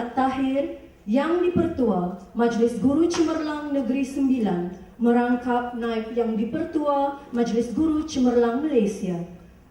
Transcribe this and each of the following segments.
Mat Tahir yang dipertua Majlis Guru Cemerlang Negeri Sembilan merangkap naib yang dipertua Majlis Guru Cemerlang Malaysia.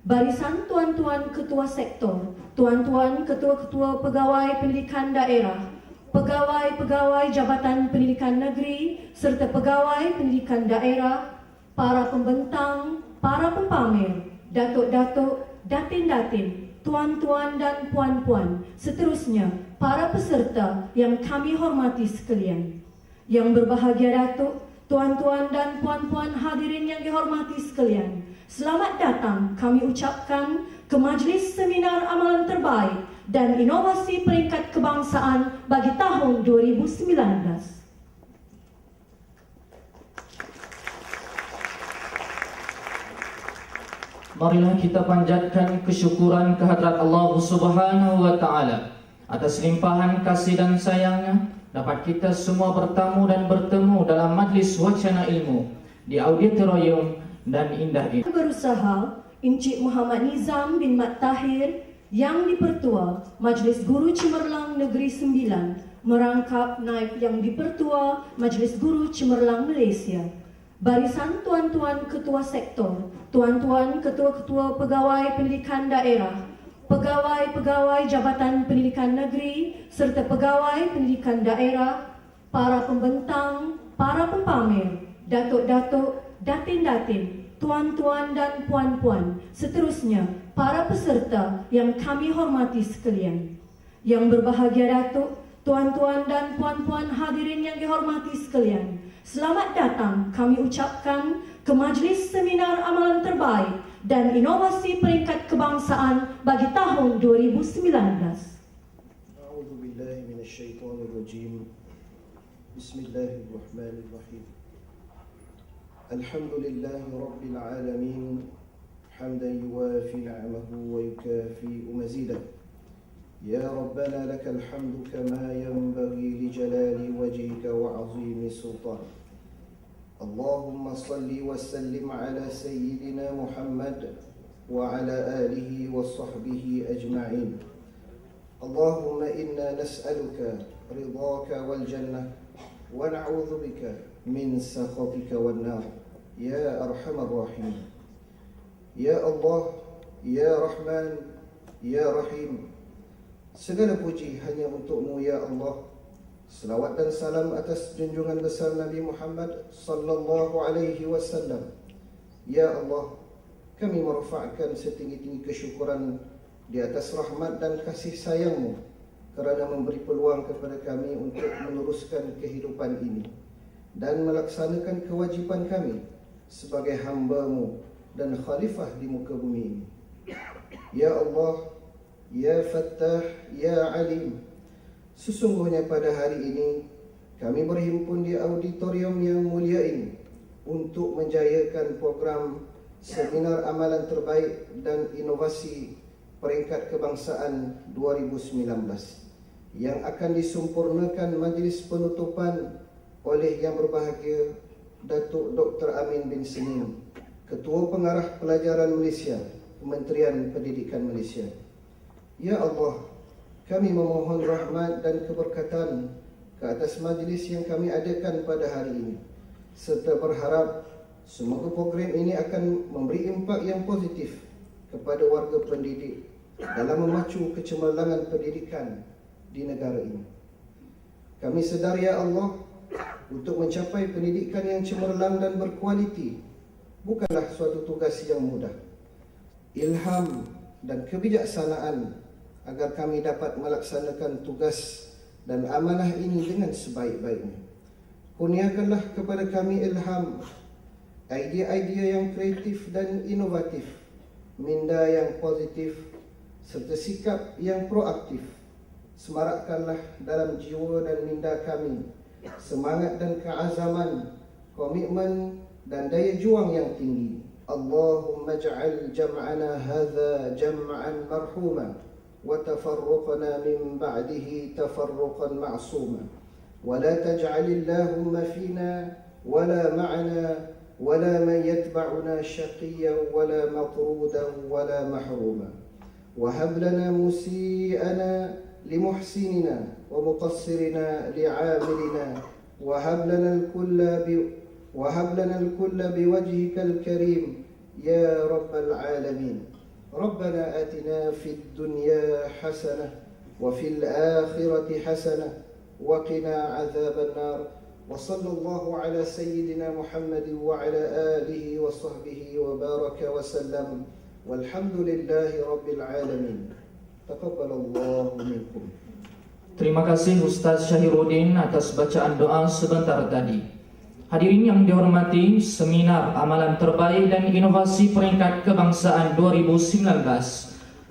Barisan tuan-tuan ketua sektor, tuan-tuan ketua-ketua pegawai pendidikan daerah, pegawai-pegawai Jabatan Pendidikan Negeri serta pegawai pendidikan daerah, para pembentang, para pempamer, datuk-datuk, datin-datin, tuan-tuan dan puan-puan, seterusnya para peserta yang kami hormati sekalian. Yang berbahagia Datuk, tuan-tuan dan puan-puan hadirin yang dihormati sekalian, selamat datang kami ucapkan ke Majlis Seminar Amalan Terbaik dan Inovasi Peringkat Kebangsaan bagi tahun 2019. Marilah kita panjatkan kesyukuran kehadrat Allah Subhanahu wa Ta'ala atas limpahan kasih dan sayangnya dapat kita semua bertamu dan bertemu dalam majlis wacana ilmu di auditorium dan indah ini. Berusaha Encik Muhammad Nizam bin Mat Tahir yang dipertua Majlis Guru Cemerlang Negeri Sembilan merangkap naib yang dipertua Majlis Guru Cemerlang Malaysia. Barisan tuan-tuan ketua sektor, tuan-tuan ketua-ketua pegawai pendidikan daerah, pegawai-pegawai Jabatan Pendidikan Negeri serta pegawai pendidikan daerah, para pembentang, para pempamer, datuk-datuk, datin-datin, tuan-tuan dan puan-puan, seterusnya para peserta yang kami hormati sekalian. Yang berbahagia Datuk, tuan-tuan dan puan-puan hadirin yang dihormati sekalian, selamat datang kami ucapkan ke Majlis Seminar Amalan Terbaik dan Inovasi Peringkat Kebangsaan bagi tahun 2019. A'udzu billahi minasyaitonir rajim. Bismillahirrahmanirrahim. Alhamdulillahi rabbil alamin. Hamdan yuwafi ni'amahu wa yukafi mazidah. Ya Rabbana lakal hamdu kama yanbaghi li jalali wajhika wa 'azimi sultanik. Allahumma salli wa sallim ala sayyidina Muhammad wa ala alihi wa sahbihi ajma'in. Allahumma inna nas'aluka ridhaka wal jannah wa na'udzu bika min sakhatika wan nar ya arhamar rahimin. Ya Allah, ya Rahman, ya Rahim, segala puji hanya untuk-Mu ya Allah. Selawat dan salam atas junjungan besar Nabi Muhammad sallallahu alaihi wasallam. Ya Allah, kami merafa'kan setinggi-tinggi kesyukuran di atas rahmat dan kasih sayang-Mu kerana memberi peluang kepada kami untuk meneruskan kehidupan ini dan melaksanakan kewajipan kami sebagai hamba-Mu dan khalifah di muka bumi ini. Ya Allah, Ya Fattah, Ya Alim, sesungguhnya pada hari ini kami berhimpun di auditorium yang mulia ini untuk menjayakan program Seminar Amalan Terbaik dan Inovasi Peringkat Kebangsaan 2019 yang akan disempurnakan majlis penutupan oleh Yang Berbahagia Datuk Dr. Amin bin Senin, Ketua Pengarah Pelajaran Malaysia, Kementerian Pendidikan Malaysia. Ya Allah, kami memohon rahmat dan keberkatan ke atas majlis yang kami adakan pada hari ini, serta berharap semoga program ini akan memberi impak yang positif kepada warga pendidik dalam memacu kecemerlangan pendidikan di negara ini. Kami sedar ya Allah, untuk mencapai pendidikan yang cemerlang dan berkualiti bukanlah suatu tugas yang mudah. Ilham dan kebijaksanaan agar kami dapat melaksanakan tugas dan amanah ini dengan sebaik-baiknya. Kurniakanlah kepada kami ilham, idea-idea yang kreatif dan inovatif, minda yang positif, serta sikap yang proaktif. Semarakkanlah dalam jiwa dan minda kami semangat dan keazaman, komitmen dan daya juang yang tinggi. Allahumma ja'al jam'ana hadha jam'an marhuma wa tafarruqna min ba'dihi tafarruqan ma'suma wa la taj'al Allahumma fina wa la ma'ana wa la man yatba'una shaqiyyan wa la matrudan wa la mahruma wa hab lana musi'ana لمحسننا ومقصرنا لعاملنا وهب لنا الكل بوجهك الكريم يا رب العالمين. ربنا آتنا في الدنيا حسنة وفي الآخرة حسنة وقنا عذاب النار. وصلى الله على سيدنا محمد وعلى آله وصحبه وبارك وسلم والحمد لله رب العالمين. تقبل الله منكم. Terima kasih Ustaz Syahiruddin atas bacaan doa sebentar tadi. Hadirin yang dihormati, Seminar Amalan Terbaik dan Inovasi Peringkat Kebangsaan 2019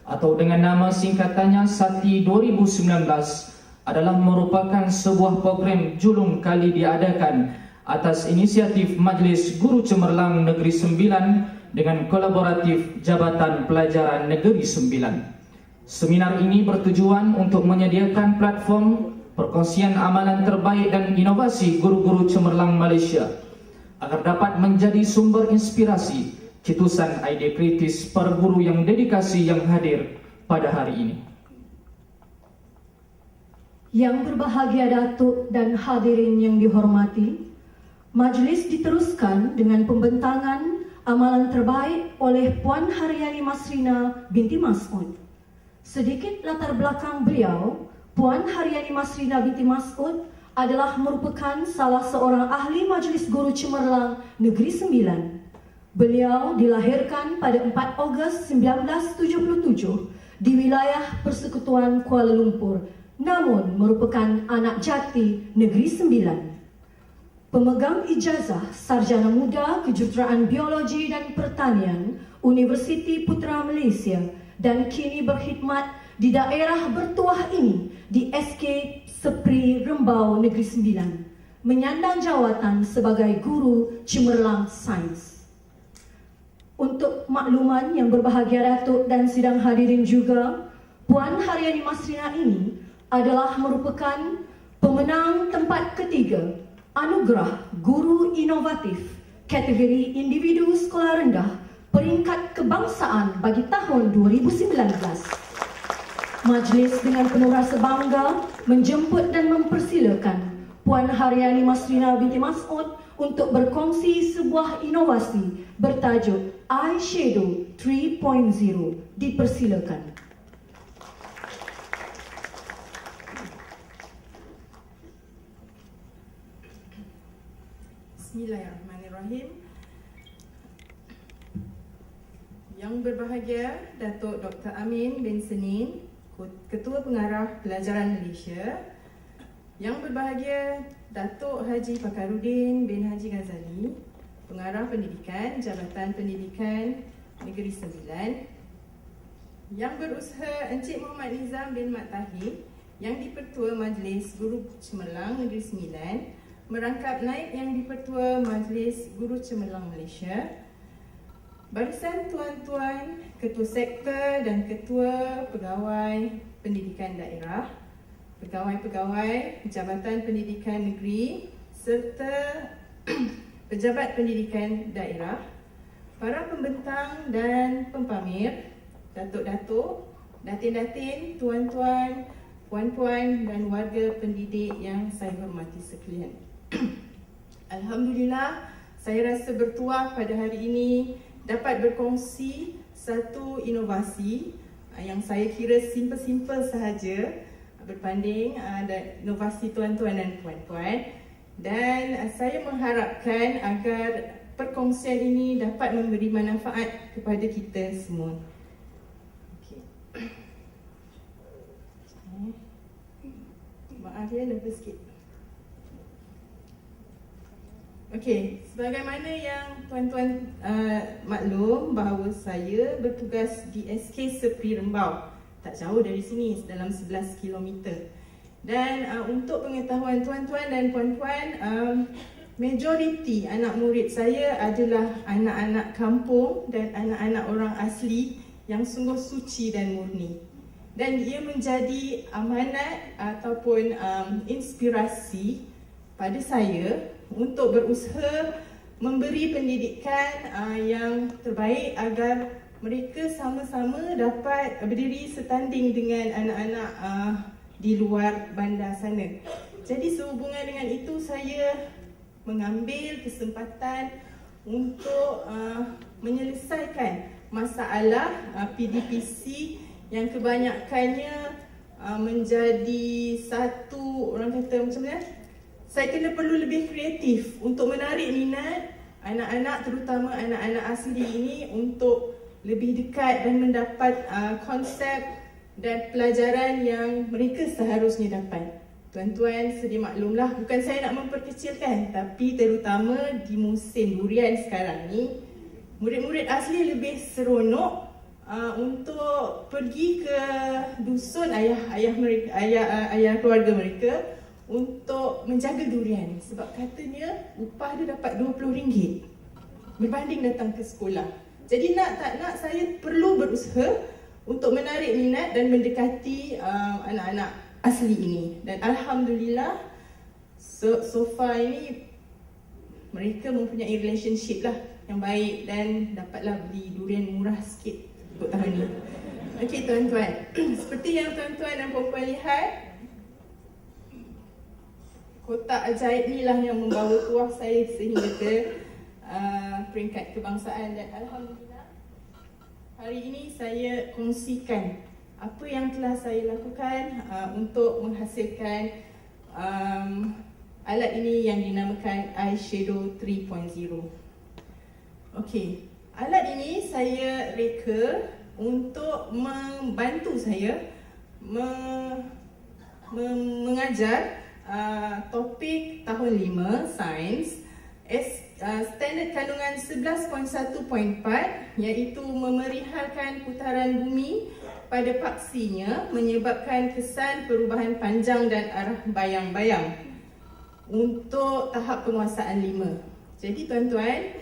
atau dengan nama singkatannya SATI 2019 adalah merupakan sebuah program julung kali diadakan atas inisiatif Majlis Guru Cemerlang Negeri Sembilan dengan kolaboratif Jabatan Pelajaran Negeri Sembilan. Seminar ini bertujuan untuk menyediakan platform perkongsian amalan terbaik dan inovasi guru-guru cemerlang Malaysia agar dapat menjadi sumber inspirasi cetusan ide kritis para guru yang dedikasi yang hadir pada hari ini. Yang berbahagia Datuk dan hadirin yang dihormati, majlis diteruskan dengan pembentangan amalan terbaik oleh Puan Haryani Masrina binti Mas'ud. Sedikit latar belakang beliau, Puan Haryani Masrina binti Mas'ud adalah merupakan salah seorang ahli Majlis Guru Cemerlang Negeri Sembilan. Beliau dilahirkan pada 4 Ogos 1977 di wilayah Persekutuan Kuala Lumpur, namun merupakan anak jati Negeri Sembilan. Pemegang ijazah Sarjana Muda Kejuruteraan Biologi dan Pertanian Universiti Putra Malaysia dan kini berkhidmat di daerah bertuah ini di SK Sepri Rembau Negeri Sembilan, menyandang jawatan sebagai Guru Cemerlang Sains. Untuk makluman yang berbahagia Datuk dan sidang hadirin juga, Puan Haryani Masrina ini adalah merupakan pemenang tempat ketiga Anugerah Guru Inovatif kategori Individu Sekolah Rendah Peringkat Kebangsaan bagi tahun 2019. Majlis dengan penuh rasa bangga menjemput dan mempersilakan Puan Haryani Masrina binti Mas'ud untuk berkongsi sebuah inovasi bertajuk Eyeshadow 3.0. Dipersilakan. Bismillahirrahmanirrahim. Yang berbahagia Datuk Dr. Amin bin Senin, Ketua Pengarah Pelajaran Malaysia. Yang berbahagia Datuk Haji Fakhruddin bin Haji Ghazali, Pengarah Pendidikan Jabatan Pendidikan Negeri Sembilan. Yang berusaha Encik Muhammad Nizam bin Mat Tahir, yang di-Pertua Majlis Guru Cemerlang Negeri Sembilan, merangkap naib yang di-Pertua Majlis Guru Cemerlang Malaysia. Barisan tuan-tuan, ketua sektor dan ketua pegawai pendidikan daerah, pegawai-pegawai Jabatan Pendidikan Negeri serta pejabat pendidikan daerah, para pembentang dan pempamer, datuk-datuk, datin-datin, tuan-tuan, puan-puan dan warga pendidik yang saya hormati sekalian. Alhamdulillah, saya rasa bertuah pada hari ini dapat berkongsi satu inovasi yang saya kira simple-simple sahaja berbanding inovasi tuan-tuan dan puan-puan, dan saya mengharapkan agar perkongsian ini dapat memberi manfaat kepada kita semua. Okay. Maaf ya, nervous sikit. Okey, sebagaimana yang tuan-tuan maklum bahawa saya bertugas di SK Sepri Rembau, tak jauh dari sini, dalam 11 km. Dan untuk pengetahuan tuan-tuan dan puan-puan, majoriti anak murid saya adalah anak-anak kampung dan anak-anak orang asli yang sungguh suci dan murni. Dan ia menjadi amanat ataupun inspirasi pada saya untuk berusaha memberi pendidikan yang terbaik agar mereka sama-sama dapat berdiri setanding dengan anak-anak di luar bandar sana. Jadi sehubungan dengan itu saya mengambil kesempatan untuk menyelesaikan masalah PDPC yang kebanyakannya menjadi satu, orang kata macam mana, saya kena perlu lebih kreatif untuk menarik minat anak-anak, terutama anak-anak asli ini untuk lebih dekat dan mendapat konsep dan pelajaran yang mereka seharusnya dapat. Tuan-tuan sedia maklumlah, bukan saya nak memperkecilkan, tapi terutama di musim durian sekarang ni, murid-murid asli lebih seronok untuk pergi ke dusun ayah keluarga mereka untuk menjaga durian, sebab katanya upah dia dapat RM20 berbanding datang ke sekolah. Jadi nak tak nak saya perlu berusaha untuk menarik minat dan mendekati anak-anak asli ini. Dan alhamdulillah so far ini mereka mempunyai relationship lah yang baik dan dapatlah beli durian murah sikit untuk tahun ni. Okey tuan-tuan, seperti yang tuan-tuan dan puan-puan lihat, kotak ajaib ni lah yang membawa tuah saya sehingga ke peringkat kebangsaan. Dan alhamdulillah hari ini saya kongsikan apa yang telah saya lakukan untuk menghasilkan alat ini yang dinamakan Eyeshadow 3.0. Okey, alat ini saya reka untuk membantu saya mengajar topik tahun 5 sains standard kandungan 11.1.4, iaitu memerihalkan putaran bumi pada paksinya menyebabkan kesan perubahan panjang dan arah bayang-bayang untuk tahap penguasaan 5. Jadi tuan-tuan,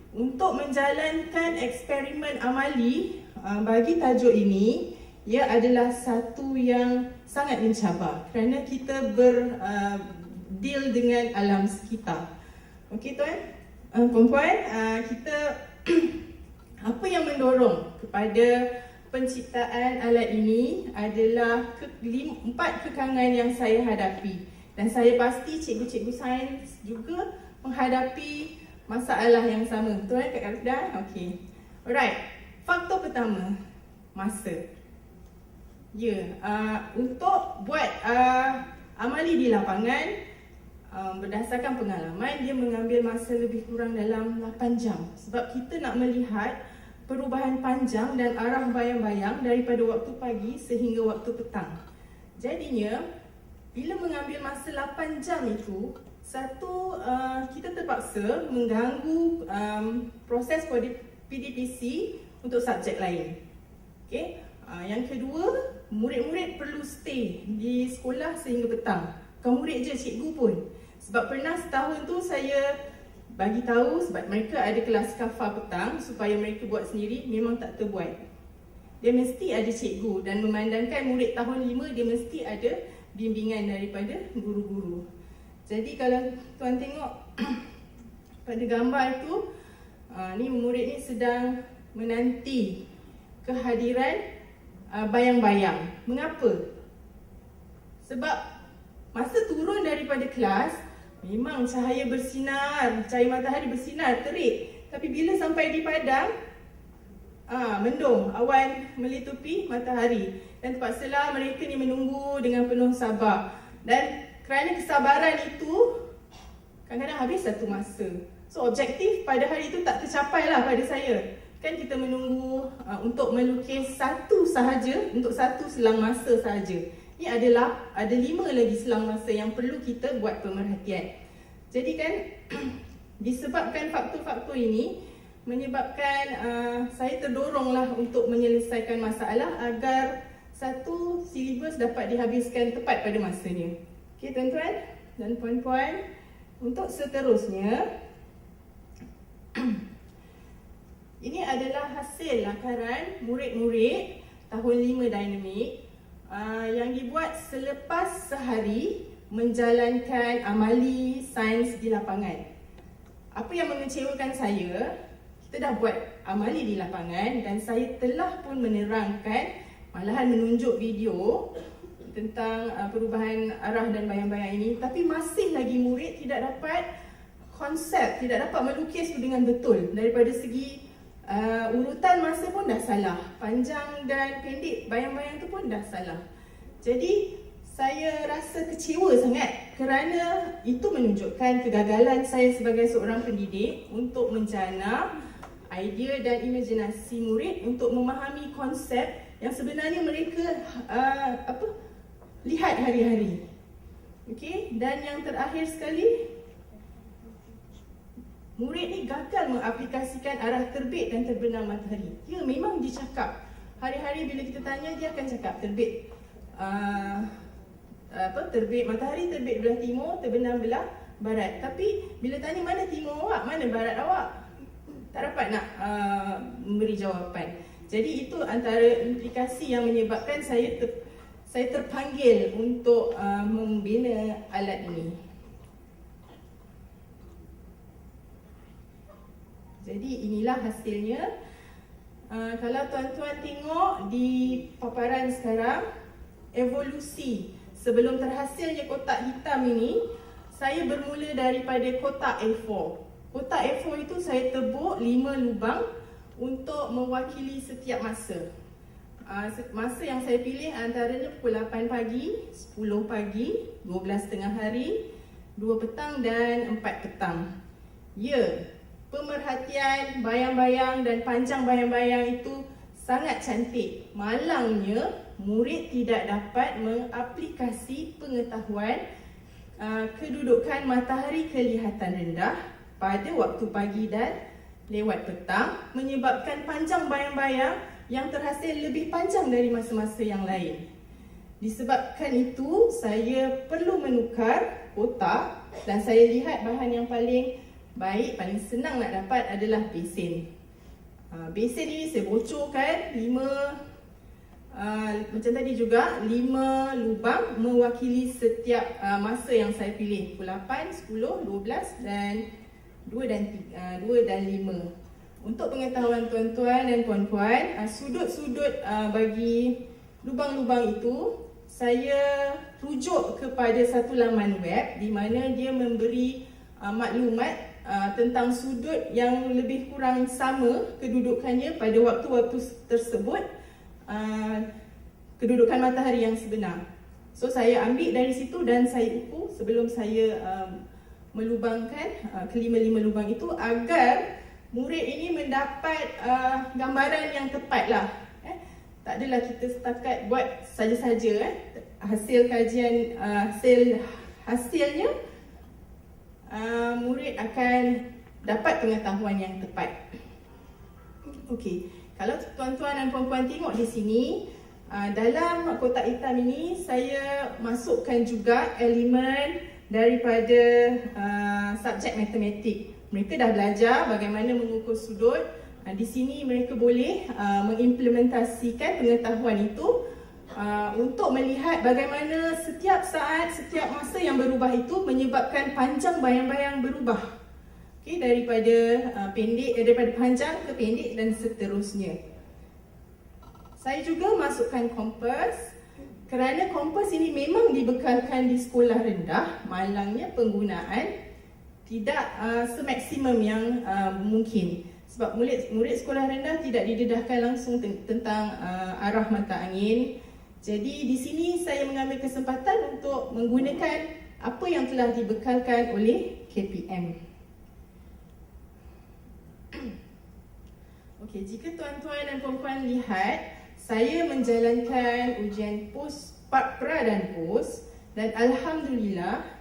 untuk menjalankan eksperimen amali bagi tajuk ini, ia adalah satu yang sangat mencabar kerana kita berdeal dengan alam sekitar. Okey tuan, perempuan, kita apa yang mendorong kepada penciptaan alat ini adalah 4 kekangan yang saya hadapi, dan saya pasti cikgu-cikgu sains juga menghadapi masalah yang sama. Betul Kak Karifda? Okey. Alright. Faktor pertama, masa. Untuk buat amali di lapangan, berdasarkan pengalaman, dia mengambil masa lebih kurang dalam 8 jam. Sebab kita nak melihat perubahan panjang dan arah bayang-bayang daripada waktu pagi sehingga waktu petang. Jadinya, bila mengambil masa 8 jam itu, kita terpaksa mengganggu proses PDPC untuk subjek lain. Okay? Yang kedua, murid-murid perlu stay di sekolah sehingga petang. Bukan murid je, cikgu pun. Sebab pernah setahun tu saya bagi tahu, sebab mereka ada kelas kafa petang supaya mereka buat sendiri, memang tak terbuat. Dia mesti ada cikgu, dan memandangkan murid tahun 5, dia mesti ada bimbingan daripada guru-guru. Jadi kalau tuan tengok pada gambar itu, ni murid ni sedang menanti kehadiran bayang-bayang. Mengapa? Sebab masa turun daripada kelas, memang cahaya bersinar, cahaya matahari bersinar, terik. Tapi bila sampai di padang, mendung, awan melitupi matahari. Dan terpaksalah mereka ni menunggu dengan penuh sabar. Dan kerana kesabaran itu, kadang-kadang habis satu masa. So objektif pada hari itu tak tercapai lah pada saya. Kan kita menunggu untuk melukis satu sahaja, untuk satu selang masa sahaja. Ini ada 5 lagi selang masa yang perlu kita buat pemerhatian. Jadi kan, disebabkan faktor-faktor ini, menyebabkan saya terdoronglah untuk menyelesaikan masalah agar satu silibus dapat dihabiskan tepat pada masanya. Okey tuan-tuan dan puan-puan, untuk seterusnya, ini adalah hasil lakaran murid-murid tahun 5 dinamik yang dibuat selepas sehari menjalankan amali sains di lapangan. Apa yang mengecewakan saya, kita dah buat amali di lapangan dan saya telah pun menerangkan, malahan menunjuk video tentang perubahan arah dan bayang-bayang ini, tapi masih lagi murid tidak dapat konsep, tidak dapat melukis itu dengan betul. Daripada segi urutan masa pun dah salah, panjang dan pendek bayang-bayang itu pun dah salah. Jadi saya rasa kecewa sangat kerana itu menunjukkan kegagalan saya sebagai seorang pendidik untuk menjana idea dan imajinasi murid untuk memahami konsep yang sebenarnya mereka lihat hari-hari. Okey, dan yang terakhir sekali, murid ni gagal mengaplikasikan arah terbit dan terbenam matahari. Ya, memang dia cakap hari-hari bila kita tanya dia akan cakap terbit terbit matahari, terbit belah timur, terbenam belah barat. Tapi bila tanya mana timur awak, mana barat awak, tak dapat nak memberi jawapan. Jadi itu antara implikasi yang menyebabkan saya terpanggil untuk membina alat ini. Jadi inilah hasilnya. Kalau tuan-tuan tengok di paparan sekarang, evolusi sebelum terhasilnya kotak hitam ini, saya bermula daripada kotak A4. Kotak A4 itu saya tebuk 5 lubang untuk mewakili setiap masa. Masa yang saya pilih antaranya pukul 8 pagi, 10 pagi, 12 tengah hari, 2 petang dan 4 petang. Ya, pemerhatian, bayang-bayang dan panjang bayang-bayang itu sangat cantik. Malangnya, murid tidak dapat mengaplikasi pengetahuan kedudukan matahari kelihatan rendah pada waktu pagi dan lewat petang, menyebabkan panjang bayang-bayang yang terhasil lebih panjang dari masa-masa yang lain. Disebabkan itu, saya perlu menukar kotak dan saya lihat bahan yang paling baik, paling senang nak dapat adalah besin. Besin ini saya bocorkan 5 macam tadi juga 5 lubang mewakili setiap masa yang saya pilih, pukul 8, 10, 12 dan 2 dan 5. Untuk pengetahuan tuan-tuan dan puan-puan, sudut-sudut bagi lubang-lubang itu saya rujuk kepada satu laman web di mana dia memberi maklumat tentang sudut yang lebih kurang sama kedudukannya pada waktu-waktu tersebut, kedudukan matahari yang sebenar. So saya ambil dari situ dan saya ukur sebelum saya melubangkan kelima-lima lubang itu agar murid ini mendapat gambaran yang tepat lah. Tak adalah kita setakat buat saja-saja. Hasil kajian, hasilnya murid akan dapat pengetahuan yang tepat. Okey, kalau tuan-tuan dan puan-puan tengok di sini, dalam kotak hitam ini saya masukkan juga elemen daripada subjek matematik. Mereka dah belajar bagaimana mengukur sudut. Di sini mereka boleh mengimplementasikan pengetahuan itu untuk melihat bagaimana setiap saat, setiap masa yang berubah itu menyebabkan panjang bayang-bayang berubah. Okay, daripada daripada panjang ke pendek dan seterusnya. Saya juga masukkan kompas kerana kompas ini memang dibekalkan di sekolah rendah, malangnya penggunaan tidak semaksimum yang mungkin. Sebab murid sekolah rendah tidak didedahkan langsung tentang arah mata angin. Jadi di sini saya mengambil kesempatan untuk menggunakan apa yang telah dibekalkan oleh KPM. Okey, jika tuan-tuan dan puan-puan lihat, saya menjalankan ujian pra dan pos dan alhamdulillah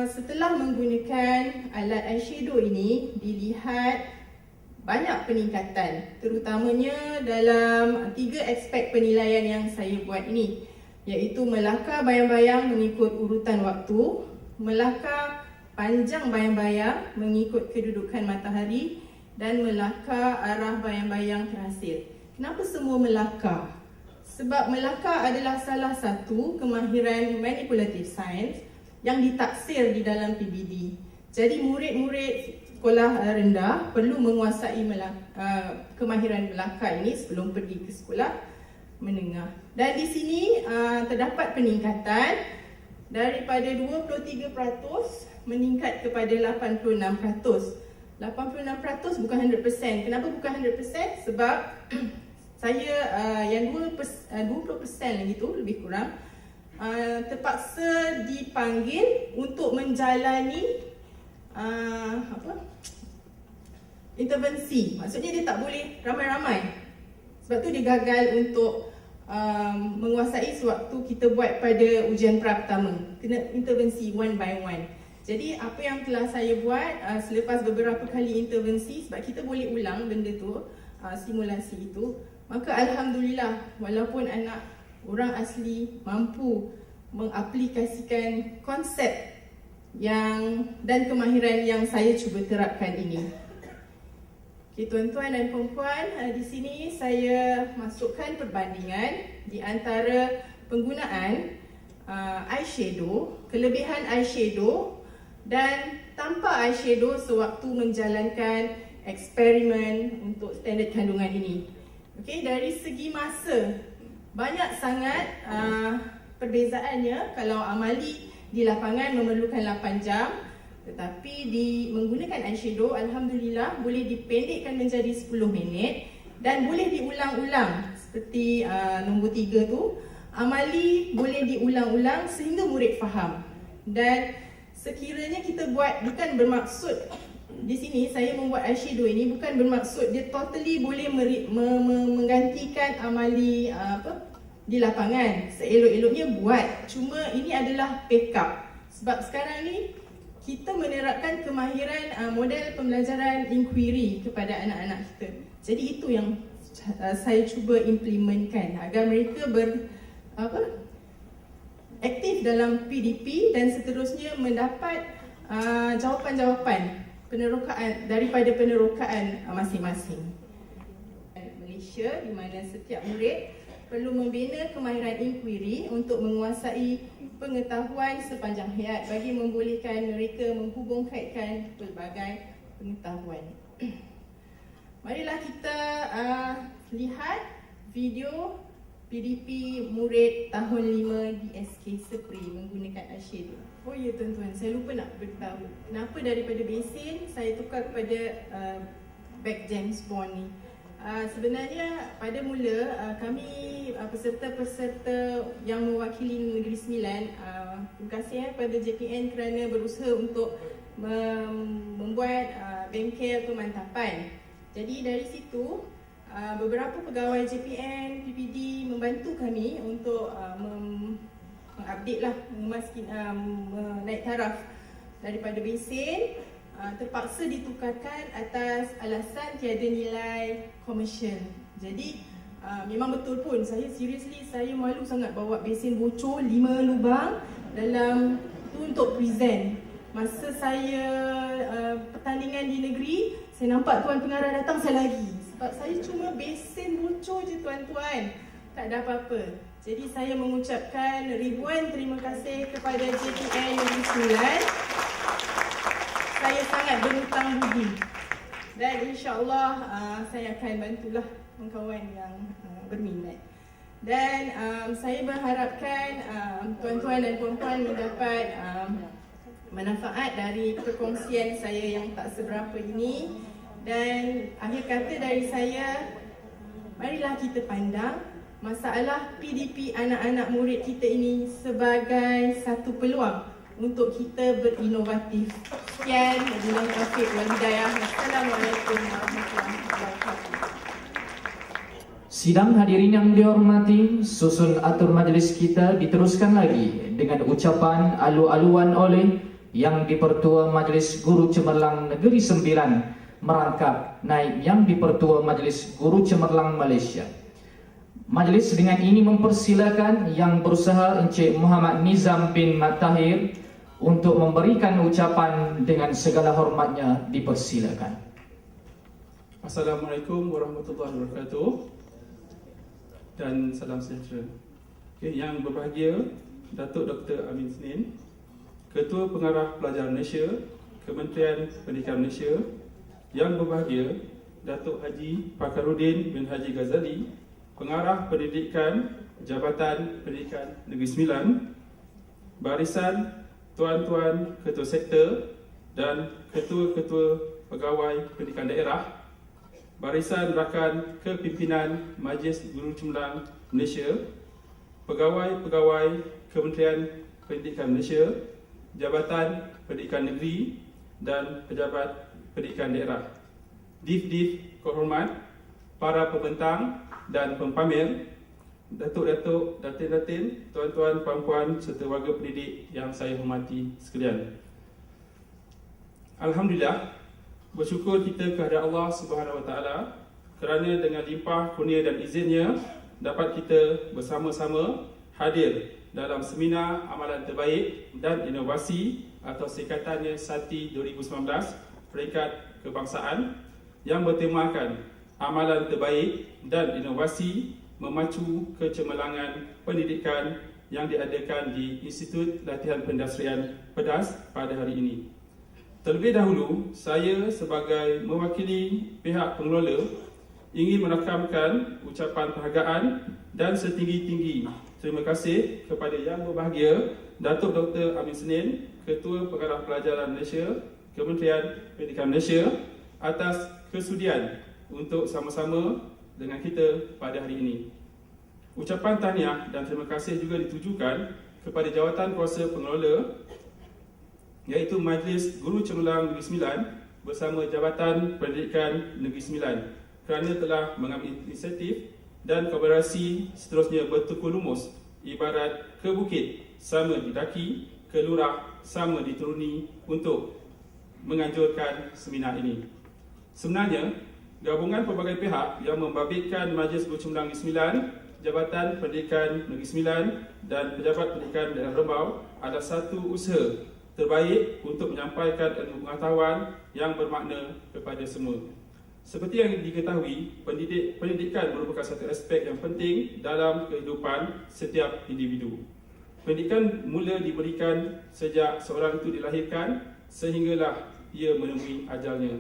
setelah menggunakan alat eyeshadow ini dilihat banyak peningkatan, terutamanya dalam 3 aspek penilaian yang saya buat ini, iaitu melakar bayang-bayang mengikut urutan waktu, melakar panjang bayang-bayang mengikut kedudukan matahari dan melakar arah bayang-bayang terhasil. Kenapa semua melakar? Sebab melakar adalah salah satu kemahiran manipulative science yang ditaksir di dalam PBD. Jadi murid-murid sekolah rendah perlu menguasai kemahiran melakar ini sebelum pergi ke sekolah. menengah. Dan di sini terdapat peningkatan daripada 23% meningkat kepada 86%. 86% bukan 100%. Kenapa bukan 100%? Sebab saya yang 20% lagi tu lebih kurang terpaksa dipanggil untuk menjalani intervensi. Maksudnya dia tak boleh ramai-ramai. Sebab tu dia gagal untuk menguasai sewaktu kita buat pada ujian pra pertama. Kena intervensi one by one. Jadi apa yang telah saya buat selepas beberapa kali intervensi, sebab kita boleh ulang benda tu, simulasi itu, maka alhamdulillah walaupun anak orang asli mampu mengaplikasikan konsep dan kemahiran yang saya cuba terapkan ini. Okay, tuan-tuan dan puan-puan, di sini saya masukkan perbandingan di antara penggunaan eyeshadow, kelebihan eyeshadow dan tanpa eyeshadow sewaktu menjalankan eksperimen untuk standard kandungan ini. Okay, dari segi masa, banyak sangat perbezaannya. Kalau amali di lapangan memerlukan 8 jam, tetapi menggunakan eyeshadow, alhamdulillah boleh dipendekkan menjadi 10 minit dan boleh diulang-ulang. Seperti nombor 3 tu, amali boleh diulang-ulang sehingga murid faham. Dan sekiranya kita buat, bukan bermaksud di sini saya membuat eyeshadow ini bukan bermaksud dia totally boleh menggantikan amali di lapangan. Seelok-eloknya buat. Cuma ini adalah backup. Sebab sekarang ni kita menerapkan kemahiran model pembelajaran inquiry kepada anak-anak kita. Jadi itu yang saya cuba implementkan agar mereka aktif dalam PDP dan seterusnya mendapat jawapan-jawapan daripada penerokaan masing-masing. Malaysia di mana setiap murid perlu membina kemahiran inquiry untuk menguasai pengetahuan sepanjang hayat bagi membolehkan mereka menghubung kaitkan pelbagai pengetahuan. Marilah kita lihat video PDP murid tahun 5 di SK Sepri menggunakan eyeshadow. Oh ya tuan-tuan, saya lupa nak beritahu kenapa daripada Basin saya tukar kepada bag James Bond ni. Sebenarnya pada mula kami peserta-peserta yang mewakili Negeri Sembilan, terima kasih kepada JPN kerana berusaha untuk membuat bengkel pemantapan. Jadi dari situ beberapa pegawai JPN, PPD membantu kami untuk mengupdate lah, naik taraf daripada Basin. Terpaksa ditukarkan atas alasan tiada nilai komersial. Jadi memang betul pun, saya malu sangat bawa Basin bocor 5 lubang dalam tu untuk present. Masa saya pertandingan di negeri, saya nampak tuan pengarah datang, saya lagi. Sebab saya cuma Basin bocor je tuan-tuan, tak ada apa-apa. Jadi saya mengucapkan ribuan terima kasih kepada JPN Negeri Sembilan. Saya sangat berhutang budi dan insya-Allah saya akan bantulah kawan-kawan yang berminat. Dan saya berharapkan tuan-tuan dan puan-puan mendapat manfaat dari perkongsian saya yang tak seberapa ini. Dan akhir kata dari saya, marilah kita pandang masalah PDP anak-anak murid kita ini sebagai satu peluang untuk kita berinovatif. Sekian, wabillahi taufiq wal hidayah. Assalamualaikum warahmatullahi wabarakatuh. Sidang hadirin yang dihormati, susun atur majlis kita diteruskan lagi dengan ucapan alu-aluan oleh Yang di-Pertua Majlis Guru Cemerlang Negeri Sembilan merangkap naib Yang di-Pertua Majlis Guru Cemerlang Malaysia. Majlis dengan ini mempersilakan Yang Berusaha Encik Muhammad Nizam bin Mat Tahir untuk memberikan ucapan dengan segala hormatnya, dipersilakan. Assalamualaikum warahmatullahi wabarakatuh dan salam sejahtera. Yang berbahagia Datuk Dr. Amin Senin, Ketua Pengarah Pelajar Malaysia, Kementerian Pendidikan Malaysia. Yang berbahagia Datuk Haji Fakhruddin bin Haji Ghazali, pengarah pendidikan Jabatan Pendidikan Negeri Sembilan, barisan tuan-tuan ketua sektor dan ketua-ketua pegawai pendidikan daerah, barisan rakan kepimpinan Majlis Guru Cemerlang Malaysia, pegawai-pegawai Kementerian Pendidikan Malaysia, Jabatan Pendidikan Negeri dan pejabat pendidikan daerah, div-div kehormat, para pembentang dan pempamer, datuk-datuk, datin-datin, tuan-tuan, puan-puan serta warga pendidik yang saya hormati sekalian. Alhamdulillah, bersyukur kita kepada Allah Subhanahu Wa Taala kerana dengan limpah kurnia dan izinnya dapat kita bersama-sama hadir dalam seminar amalan terbaik dan inovasi atau singkatannya SATI 2019 peringkat kebangsaan yang bertemakan amalan terbaik dan inovasi memacu kecemerlangan pendidikan yang diadakan di Institut Latihan Pendestrian Pedas pada hari ini. Terlebih dahulu, saya sebagai mewakili pihak pengelola ingin merakamkan ucapan penghargaan dan setinggi-tinggi terima kasih kepada Yang Berbahagia Datuk Dr. Amin Senin, Ketua Pengarah Pelajaran Malaysia, Kementerian Pendidikan Malaysia atas kesudian untuk sama-sama dengan kita pada hari ini. Ucapan tahniah dan terima kasih juga ditujukan kepada Jawatan Kuasa Pengelola iaitu Majlis Guru Cemerlang Negeri Sembilan bersama Jabatan Pendidikan Negeri Sembilan kerana telah mengambil inisiatif dan kolaborasi seterusnya bertukar lumus ibarat ke bukit sama didaki, ke lurah sama dituruni untuk menganjurkan seminar ini. Sebenarnya, gabungan pelbagai pihak yang membabitkan Majlis Guru Cemerlang Negeri Sembilan, Jabatan Pendidikan Negeri Sembilan dan Pejabat Pendidikan Daerah Rembau adalah satu usaha terbaik untuk menyampaikan ilmu pengetahuan yang bermakna kepada semua. Seperti yang diketahui, pendidikan merupakan satu aspek yang penting dalam kehidupan setiap individu. Pendidikan mula diberikan sejak seorang itu dilahirkan sehinggalah ia menemui ajalnya.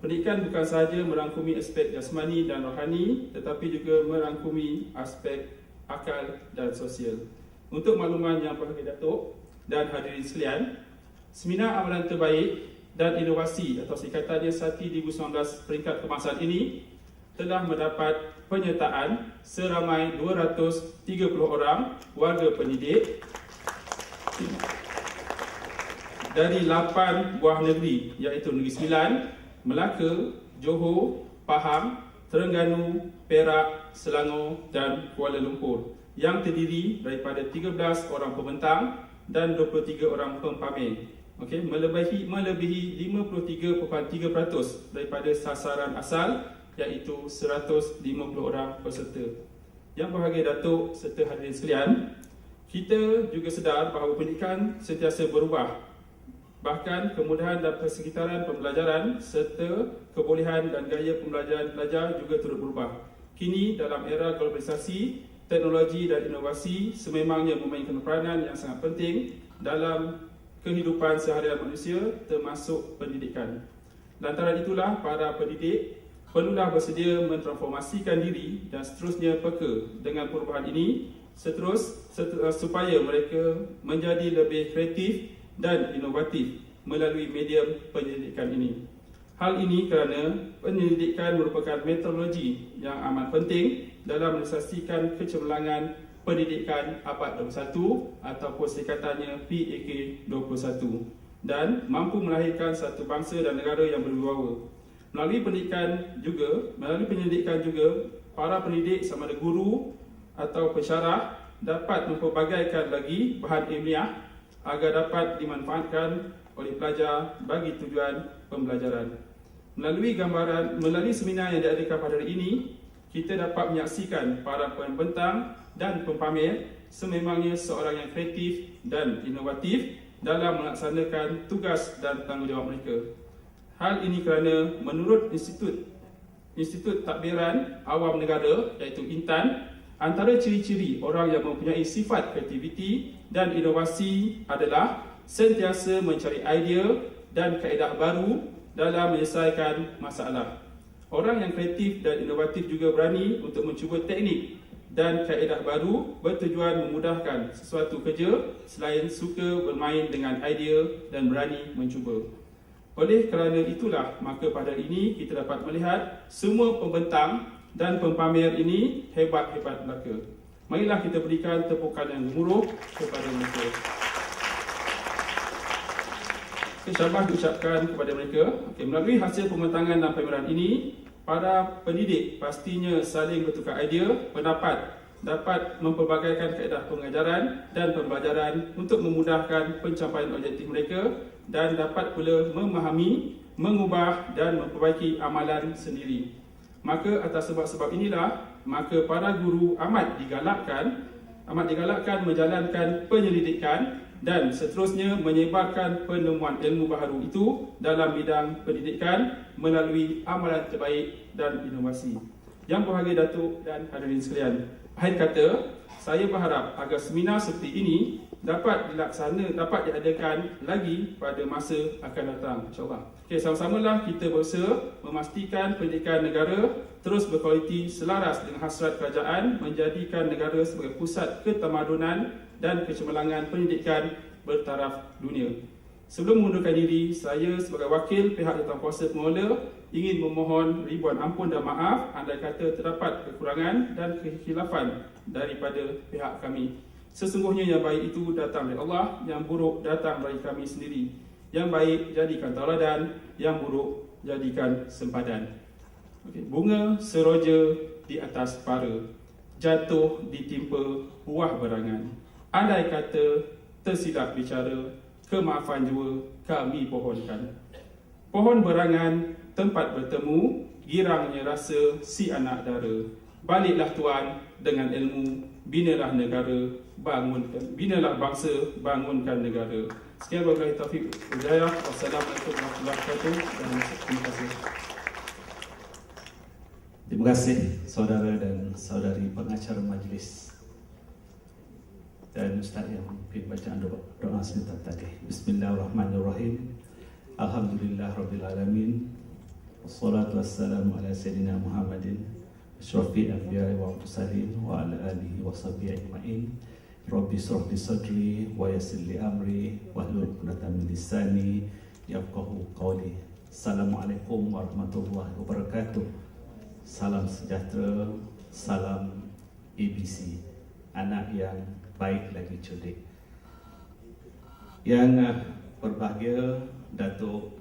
Pendidikan bukan sahaja merangkumi aspek jasmani dan rohani tetapi juga merangkumi aspek akal dan sosial. Untuk makluman yang berbahagia Datuk dan hadirin sekalian, seminar amalan terbaik dan inovasi atau singkatannya SATI 2019 peringkat kebangsaan ini telah mendapat penyertaan seramai 230 orang warga pendidik dari 8 buah negeri iaitu Negeri Sembilan, Melaka, Johor, Pahang, Terengganu, Perak, Selangor dan Kuala Lumpur yang terdiri daripada 13 orang pembentang dan 23 orang pempamer. Okey, melebihi 53.3% daripada sasaran asal iaitu 150 orang peserta. Yang berbahagia Datuk serta hadirin sekalian, kita juga sedar bahawa pendidikan sentiasa berubah. Bahkan kemudahan dan persekitaran pembelajaran serta kebolehan dan gaya pembelajaran pelajar juga turut berubah. Kini dalam era globalisasi, teknologi dan inovasi sememangnya memainkan peranan yang sangat penting dalam kehidupan seharian manusia termasuk pendidikan. Lantaran itulah para pendidik perlulah bersedia mentransformasikan diri dan seterusnya peka dengan perubahan ini supaya mereka menjadi lebih kreatif dan inovatif melalui medium pendidikan ini. Hal ini kerana pendidikan merupakan metodologi yang amat penting dalam merealisasikan kecemerlangan pendidikan abad 21 ataupun singkatannya PAK 21 dan mampu melahirkan satu bangsa dan negara yang berwibawa. Melalui pendidikan juga para pendidik sama ada guru atau pensyarah dapat mempelbagaikan lagi bahan ilmiah agar dapat dimanfaatkan oleh pelajar bagi tujuan pembelajaran. Melalui seminar yang diadakan pada hari ini, kita dapat menyaksikan para pembentang dan pempamer sememangnya seorang yang kreatif dan inovatif dalam melaksanakan tugas dan tanggungjawab mereka. Hal ini kerana menurut Institut Tadbiran Awam Negara iaitu Intan, antara ciri-ciri orang yang mempunyai sifat kreativiti dan inovasi adalah sentiasa mencari idea dan kaedah baru dalam menyelesaikan masalah. Orang yang kreatif dan inovatif juga berani untuk mencuba teknik dan kaedah baru bertujuan memudahkan sesuatu kerja selain suka bermain dengan idea dan berani mencuba. Oleh kerana itulah, maka pada ini kita dapat melihat semua pembentang dan pempamer ini hebat-hebat belaka. Marilah kita berikan tepukan yang gemuruh kepada mereka. Syabas diucapkan kepada mereka. Melalui hasil pembentangan dan pameran ini, para pendidik pastinya saling bertukar idea, pendapat, dapat mempelbagaikan kaedah pengajaran dan pembelajaran untuk memudahkan pencapaian objektif mereka dan dapat pula memahami, mengubah dan memperbaiki amalan sendiri. Maka atas sebab-sebab inilah, maka para guru amat digalakkan menjalankan penyelidikan dan seterusnya menyebarkan penemuan ilmu baharu itu dalam bidang pendidikan melalui amalan terbaik dan inovasi. Yang berbahagia Datuk dan hadirin sekalian, akhir kata, saya berharap agar seminar seperti ini dapat diadakan lagi pada masa akan datang, insyaAllah. Sama-samalah kita berusaha memastikan pendidikan negara terus berkualiti selaras dengan hasrat kerajaan menjadikan negara sebagai pusat ketamadunan dan kecemerlangan pendidikan bertaraf dunia. Sebelum mengundurkan diri, saya sebagai wakil pihak jawatankuasa pengelola ingin memohon ribuan ampun dan maaf andai kata terdapat kekurangan dan kekhilafan daripada pihak kami. Sesungguhnya yang baik itu datang dari Allah, yang buruk datang dari kami sendiri. Yang baik jadikan tauladan, yang buruk jadikan sempadan. Bunga seroja di atas para, jatuh ditimpa buah berangan. Andai kata tersilap bicara, kemaafan jua kami pohonkan. Pohon berangan tempat bertemu, girangnya rasa si anak dara. Baliklah Tuan dengan ilmu, binalah negara, binalah bangsa, bangunkan negara. Sekian wabillahi taufiq wal hidayah. Wassalamualaikum warahmatullahi wabarakatuh. Terima kasih. Terima kasih saudara dan saudari pengacara majlis dan Ustaz yang mungkin bacaan doa sebentar tadi. Bismillahirrahmanirrahim. Alhamdulillahirrabbilalamin. Wassalatu wassalamu ala sayyidina Muhammadin asyrafil anbiya'i wa mursalin wa ala alihi wa sahbihi ajma'in. Rabbi shrah li sadri wa yassir li amri wahlul 'uqdatam min lisani yafqahu qawli. Assalamualaikum warahmatullahi wabarakatuh. Salam sejahtera, salam ABC, anak yang baik lagi cerdik. Yang berbahagia Datuk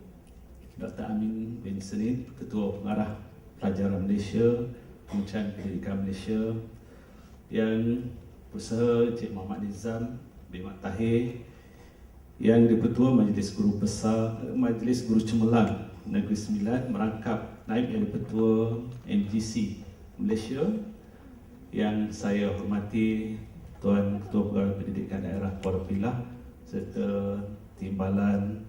Dr. Amin bin Senin, Ketua Pengarah Pelajaran Malaysia, Kementerian Pendidikan Malaysia, yang berusaha Cik Muhammad Nizam bin Mat Tahir, yang Dipertua Majlis Guru Besar Majlis Guru Cemerlang Negeri Sembilan, merangkap Naib Yang Dipertua MGC Malaysia, yang saya hormati Tuan Ketua Pegawai Pendidikan Daerah Kuala Pilah serta timbalan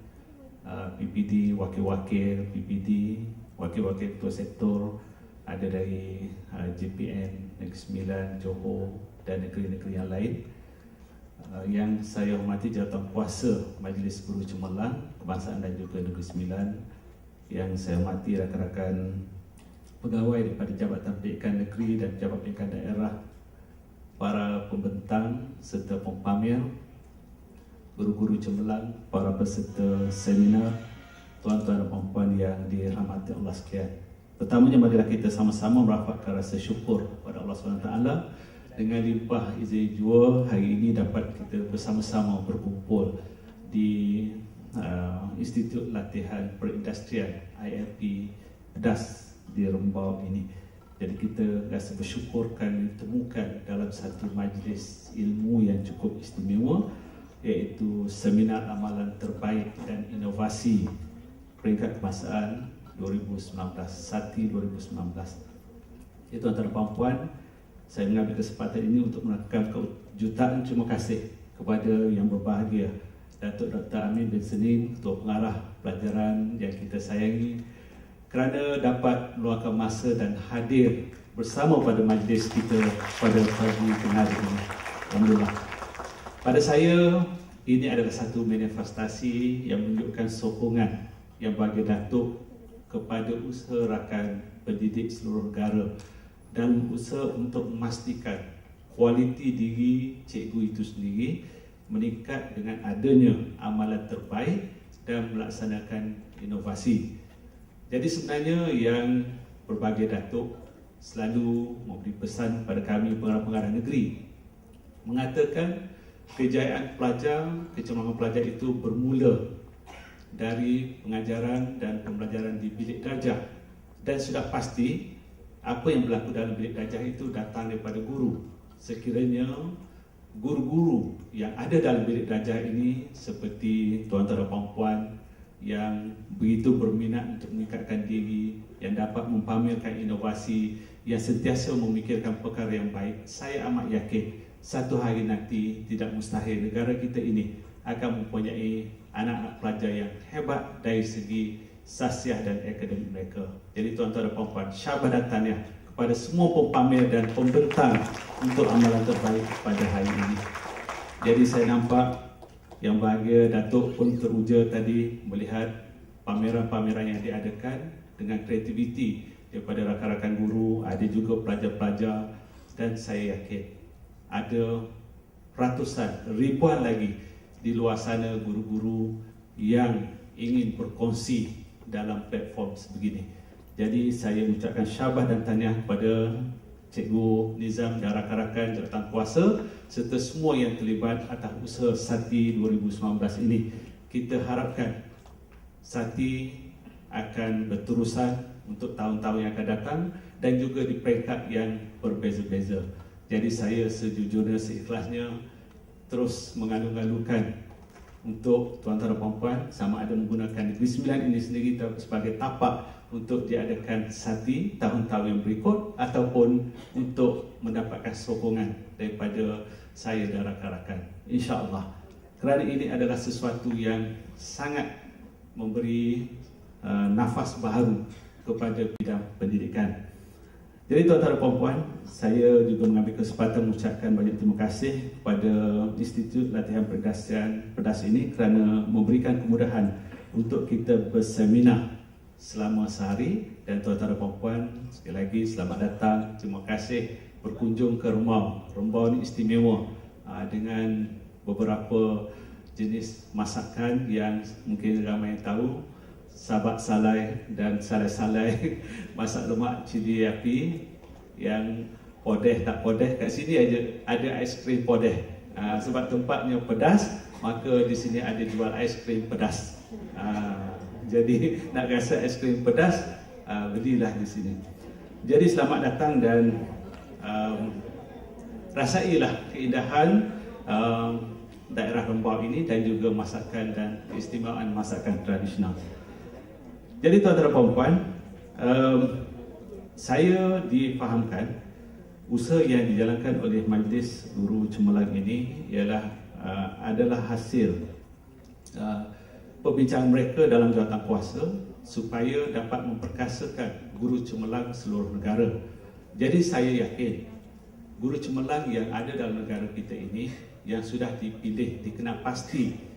PPD, wakil-wakil PPD, wakil-wakil ketua sektor, ada dari JPN Negeri Sembilan, Johor dan negeri-negeri yang lain. Yang saya hormati Jawatankuasa Majlis Guru Cemerlang, Kebangsaan dan juga Negeri Sembilan, yang saya hormati rakan-rakan pegawai daripada Jabatan Pendidikan Negeri dan Jabatan Pendidikan Daerah, para pembentang serta pempamer, guru-guru cemerlang, para peserta seminar, tuan-tuan dan puan-puan yang dirahmati Allah sekalian. Pertamanya marilah kita sama-sama merafakkan rasa syukur kepada Allah SWT dengan limpah izin jua hari ini dapat kita bersama-sama berkumpul di Institut Latihan Perindustrian ILP DAS di Rembau ini. Jadi kita rasa bersyukur kerana ditemukan dalam satu majlis ilmu yang cukup istimewa, iaitu Seminar Amalan Terbaik dan Inovasi Peringkat Kebangsaan 2019, SATI 2019. Itu antara puan-puan, saya mengambil kesempatan ini untuk mengucapkan kejutaan terima kasih kepada yang berbahagia Datuk Dr. Amin bin Senin, Ketua Pengarah Pelajaran yang kita sayangi, kerana dapat meluangkan masa dan hadir bersama pada majlis kita pada pagi hari ini. Alhamdulillah. Pada saya, ini adalah satu manifestasi yang menunjukkan sokongan yang bagi Datuk kepada usaha rakan pendidik seluruh negara dalam usaha untuk memastikan kualiti diri cikgu itu sendiri meningkat dengan adanya amalan terbaik dan melaksanakan inovasi. Jadi sebenarnya yang berbagai datuk selalu memberi pesan kepada kami pengarah-pengarah negeri mengatakan kejayaan pelajar, kecemerlangan pelajar itu bermula dari pengajaran dan pembelajaran di bilik darjah, dan sudah pasti apa yang berlaku dalam bilik darjah itu datang daripada guru. Sekiranya guru-guru yang ada dalam bilik darjah ini seperti tuan-tuan dan puan-puan yang begitu berminat untuk meningkatkan diri, yang dapat mempamerkan inovasi, yang sentiasa memikirkan perkara yang baik, saya amat yakin satu hari nanti tidak mustahil negara kita ini akan mempunyai anak-anak pelajar yang hebat dari segi sasiah dan akademik mereka. Jadi tuan-tuan dan puan-puan, syabas dan tahniah kepada semua pempamer dan pembentang untuk amalan terbaik pada hari ini. Jadi saya nampak yang bahagia Datuk pun teruja tadi melihat pameran-pameran yang diadakan dengan kreativiti daripada rakan-rakan guru, ada juga pelajar-pelajar, dan saya yakin ada ratusan, ribuan lagi di luar sana guru-guru yang ingin berkongsi dalam platform sebegini. Jadi saya ucapkan syabas dan tahniah kepada Cikgu Nizam dan rakan-rakan jawatankuasa serta semua yang terlibat atas usaha SATI 2019 ini. Kita harapkan SATI akan berterusan untuk tahun-tahun yang akan datang dan juga di peringkat yang berbeza-beza. Jadi saya sejujurnya, seikhlasnya terus mengalu-alukan untuk tuan-tuan dan puan-puan sama ada menggunakan Negeri Sembilan ini sendiri sebagai tapak untuk diadakan SATI tahun-tahun yang berikut ataupun untuk mendapatkan sokongan daripada saya dan rakan-rakan, insya-Allah. Kerana ini adalah sesuatu yang sangat memberi nafas baru kepada bidang pendidikan. Jadi tuan-tuan dan puan-puan, saya juga mengambil kesempatan mengucapkan banyak terima kasih kepada Institut Latihan Perdas ini kerana memberikan kemudahan untuk kita berseminar selama sehari. Dan tuan-tuan dan puan-puan, sekali lagi selamat datang, terima kasih berkunjung ke rumah. Rumah ini istimewa dengan beberapa jenis masakan yang mungkin ramai yang tahu. Sabak salai dan salai-salai, masak lemak cili api yang podeh tak podeh. Kat sini ada aiskrim podeh. Sebab tempatnya pedas, maka di sini ada jual aiskrim pedas. Jadi nak rasa aiskrim pedas, belilah di sini. Jadi selamat datang dan rasailah keindahan daerah Rembau ini dan juga masakan dan keistimewaan masakan tradisional. Jadi tuan-tuan dan puan-puan, saya difahamkan usaha yang dijalankan oleh Majlis Guru Cemerlang ini adalah hasil perbincangan mereka dalam jawatankuasa supaya dapat memperkasakan guru cemerlang seluruh negara. Jadi saya yakin guru cemerlang yang ada dalam negara kita ini yang sudah dipilih, dikenal pasti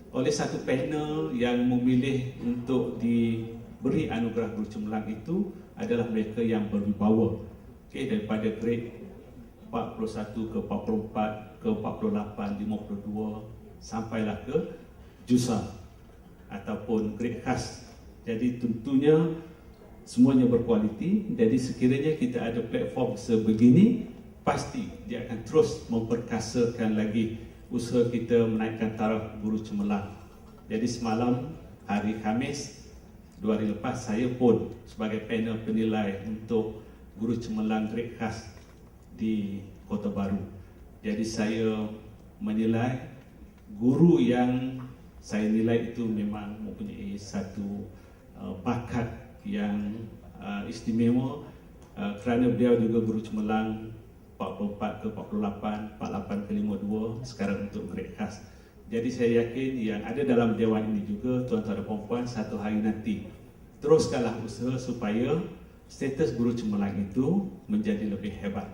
oleh satu panel yang memilih untuk diberi anugerah guru cemerlang itu adalah mereka yang berwibawa. Daripada grade 41 ke 44 ke 48, 52 sampailah ke JUSA ataupun grade khas. Jadi tentunya semuanya berkualiti. Jadi sekiranya kita ada platform sebegini, pasti dia akan terus memperkasakan lagi usaha kita menaikkan taraf guru cemerlang. Jadi semalam hari Khamis 2 hari lepas, saya pun sebagai panel penilai untuk guru cemerlang grade khas di Kota Baru. Jadi saya menilai guru yang saya nilai itu memang mempunyai satu bakat yang istimewa kerana beliau juga guru cemerlang 44 ke 48, 48 ke 52, sekarang untuk grade khas. Jadi saya yakin yang ada dalam dewan ini juga tuan-tuan dan puan-puan, satu hari nanti teruskanlah usaha supaya status guru cemerlang itu menjadi lebih hebat.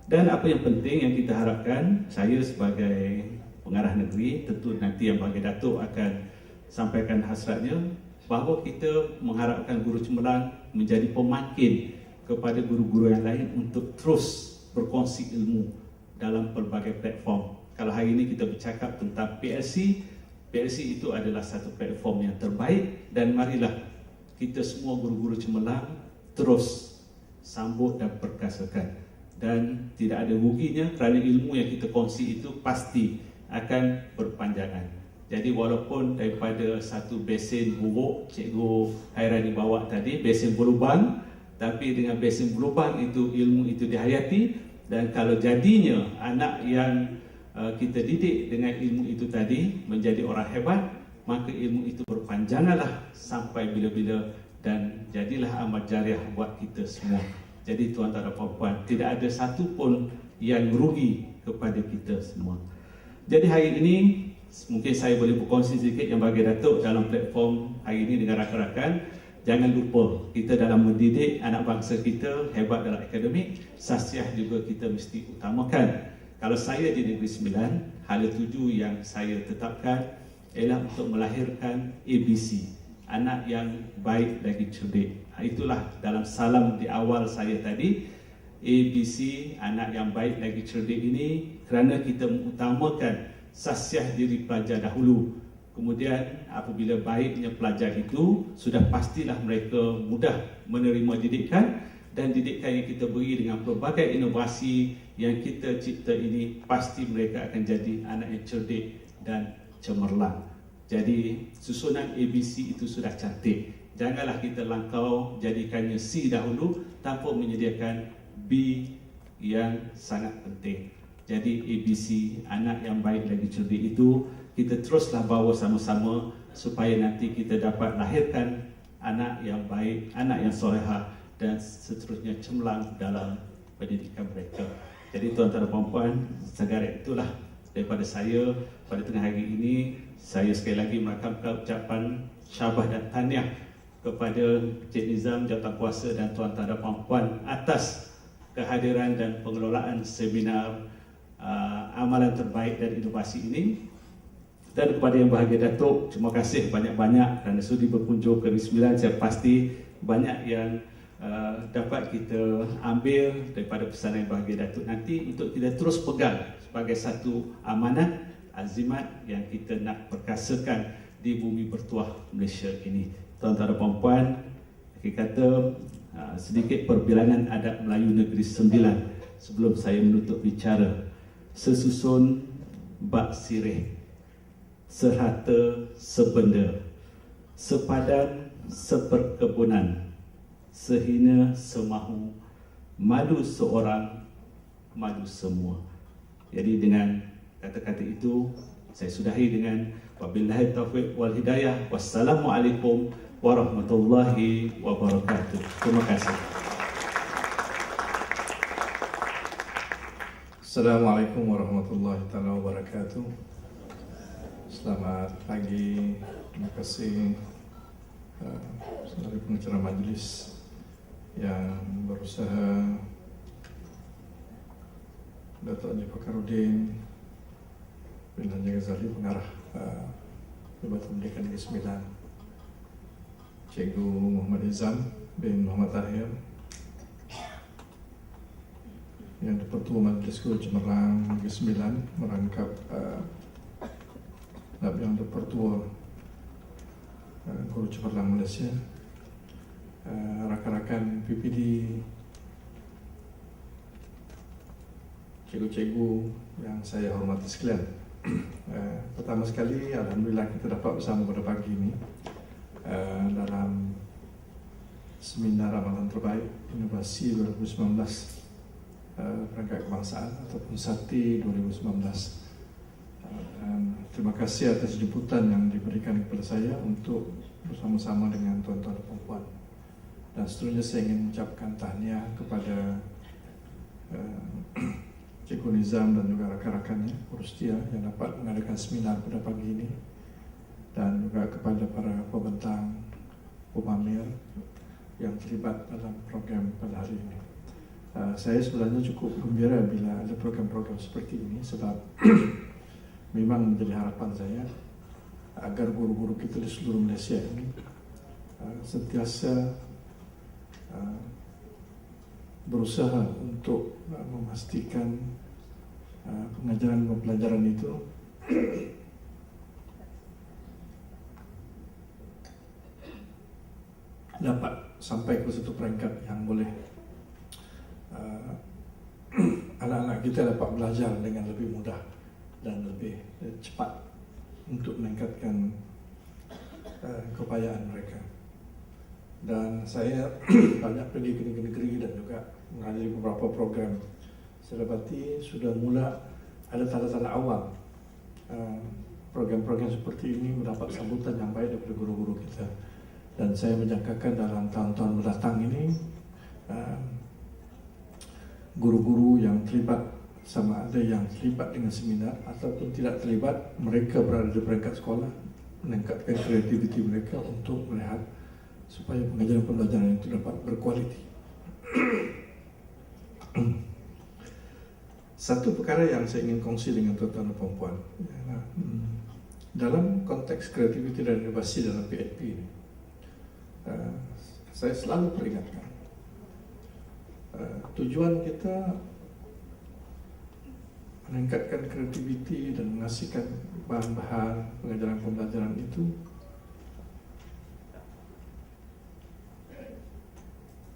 Dan apa yang penting yang kita harapkan, saya sebagai pengarah negeri, tentu nanti yang bagi Datuk akan sampaikan hasratnya, bahawa kita mengharapkan Guru Cemerlang menjadi pemakin kepada guru-guru yang lain untuk terus berkongsi ilmu dalam pelbagai platform. Kalau hari ini kita bercakap tentang PLC itu adalah satu platform yang terbaik, dan marilah kita semua guru-guru Cemerlang terus sambut dan perkasakan, dan tidak ada ruginya kerana ilmu yang kita kongsi itu pasti akan berpanjangan. Jadi walaupun daripada satu besen buruk Cikgu Hairani bawa tadi, besen berlubang, tapi dengan besen berlubang itu ilmu itu dihayati, dan kalau jadinya anak yang kita didik dengan ilmu itu tadi menjadi orang hebat, maka ilmu itu berpanjanganlah sampai bila-bila, dan jadilah amal jariah buat kita semua. Jadi tuan-tuan dan puan-puan, tidak ada satu pun yang rugi kepada kita semua. Jadi hari ini mungkin saya boleh berkongsi sedikit yang bagi Datuk dalam platform hari ini dengan rakan-rakan. Jangan lupa, kita dalam mendidik anak bangsa kita hebat dalam akademik, sasiah juga kita mesti utamakan. Kalau saya di Negeri Sembilan, hala 7 yang saya tetapkan ialah untuk melahirkan ABC, anak yang baik lagi cerdik. Itulah dalam salam di awal saya tadi, ABC, anak yang baik lagi cerdik ini, kerana kita mengutamakan sasiah diri pelajar dahulu. Kemudian apabila baiknya pelajar itu, sudah pastilah mereka mudah menerima didikan, dan didikan yang kita beri dengan pelbagai inovasi yang kita cipta ini, pasti mereka akan jadi anak yang cerdik dan cemerlang. Jadi susunan ABC itu sudah cantik. Janganlah kita langkau jadikannya C dahulu tanpa menyediakan B yang sangat penting. Jadi ABC, anak yang baik lagi cerdik itu, kita teruslah bawa sama-sama supaya nanti kita dapat lahirkan anak yang baik, anak yang solehah, dan seterusnya cemerlang dalam pendidikan mereka. Jadi tuan-tuan dan puan-puan, segarat itulah daripada saya pada tengah hari ini. Saya sekali lagi merakamkan ucapan syabas dan tahniah kepada Cik Nizam, Jawatankuasa dan tuan-tuan dan puan-puan atas kehadiran dan pengelolaan seminar amalan terbaik dan inovasi ini. Dan kepada yang bahagia Datuk, terima kasih banyak-banyak kerana sudi berkunjung ke Negeri Sembilan. Saya pasti banyak yang dapat kita ambil daripada pesanan yang bahagia Datuk nanti untuk kita terus pegang sebagai satu amanat azimat yang kita nak perkasakan di bumi bertuah Malaysia ini. Tuan-tuan dan puan-puan, kita kata sedikit perbilangan adat Melayu Negeri Sembilan sebelum saya menutup bicara. Sesusun bak sirih, serata sebenda, sepadan seperkebunan, sehina semahu, madu seorang, madu semua. Jadi dengan kata-kata itu saya sudahi dengan wabillahi taufiq wal hidayah. Wassalamualaikum warahmatullahi wabarakatuh. Terima kasih. Assalamualaikum warahmatullahi wabarakatuh. Selamat pagi. Terima kasih saudara pengacara majlis yang berusaha, Datuk Haji Fakhruddin bin Haji Ghazali, pengarah Jabatan Pendidikan Negeri Sembilan, Cikgu Muhammad Izam bin Muhammad Tahir, yang Di-Pertua Majlis Guru Cemerlang Negeri Sembilan, merangkap yang Di-Pertua Guru Cemerlang Malaysia, rakan-rakan PPD, cikgu-cikgu yang saya hormati sekalian. Pertama sekali, alhamdulillah kita dapat bersama pada pagi ini dalam seminar amalan terbaik inovasi 2019 perangkat kebangsaan ataupun SATI 2019. Terima kasih atas jemputan yang diberikan kepada saya untuk bersama-sama dengan tuan-tuan dan puan-puan. Dan seterusnya saya ingin mengucapkan tahniah kepada Cikgu Nizam dan juga rakan-rakannya, Urustia, yang dapat mengadakan seminar pada pagi ini, dan juga kepada para pembentang, pemamir yang terlibat dalam program pada hari ini. Saya sebenarnya cukup gembira bila ada program-program seperti ini, sebab memang menjadi harapan saya agar guru-guru kita di seluruh Malaysia ini sentiasa berusaha untuk memastikan pengajaran dan pelajaran itu dapat sampai ke satu peringkat yang boleh anak-anak kita dapat belajar dengan lebih mudah dan lebih cepat untuk meningkatkan keupayaan mereka. Dan saya banyak pergi ke negeri-negeri dan juga menghadiri beberapa program. Saya dapati sudah mula ada tanda-tanda awal program-program seperti ini mendapat sambutan yang baik daripada guru-guru kita. Dan saya menjangkakan dalam tahun-tahun mendatang ini guru-guru yang terlibat, sama ada yang terlibat dengan seminar ataupun tidak terlibat, mereka berada di peringkat sekolah, meningkatkan kreativiti mereka untuk melihat supaya pengajaran pembelajaran itu dapat berkualiti. Satu perkara yang saya ingin kongsi dengan tuan-tuan dan puan-puan, dalam konteks kreativiti dan inovasi dalam PNP ini, saya selalu peringatkan tujuan kita meningkatkan kreativiti dan menghasilkan bahan-bahan pengajaran pembelajaran itu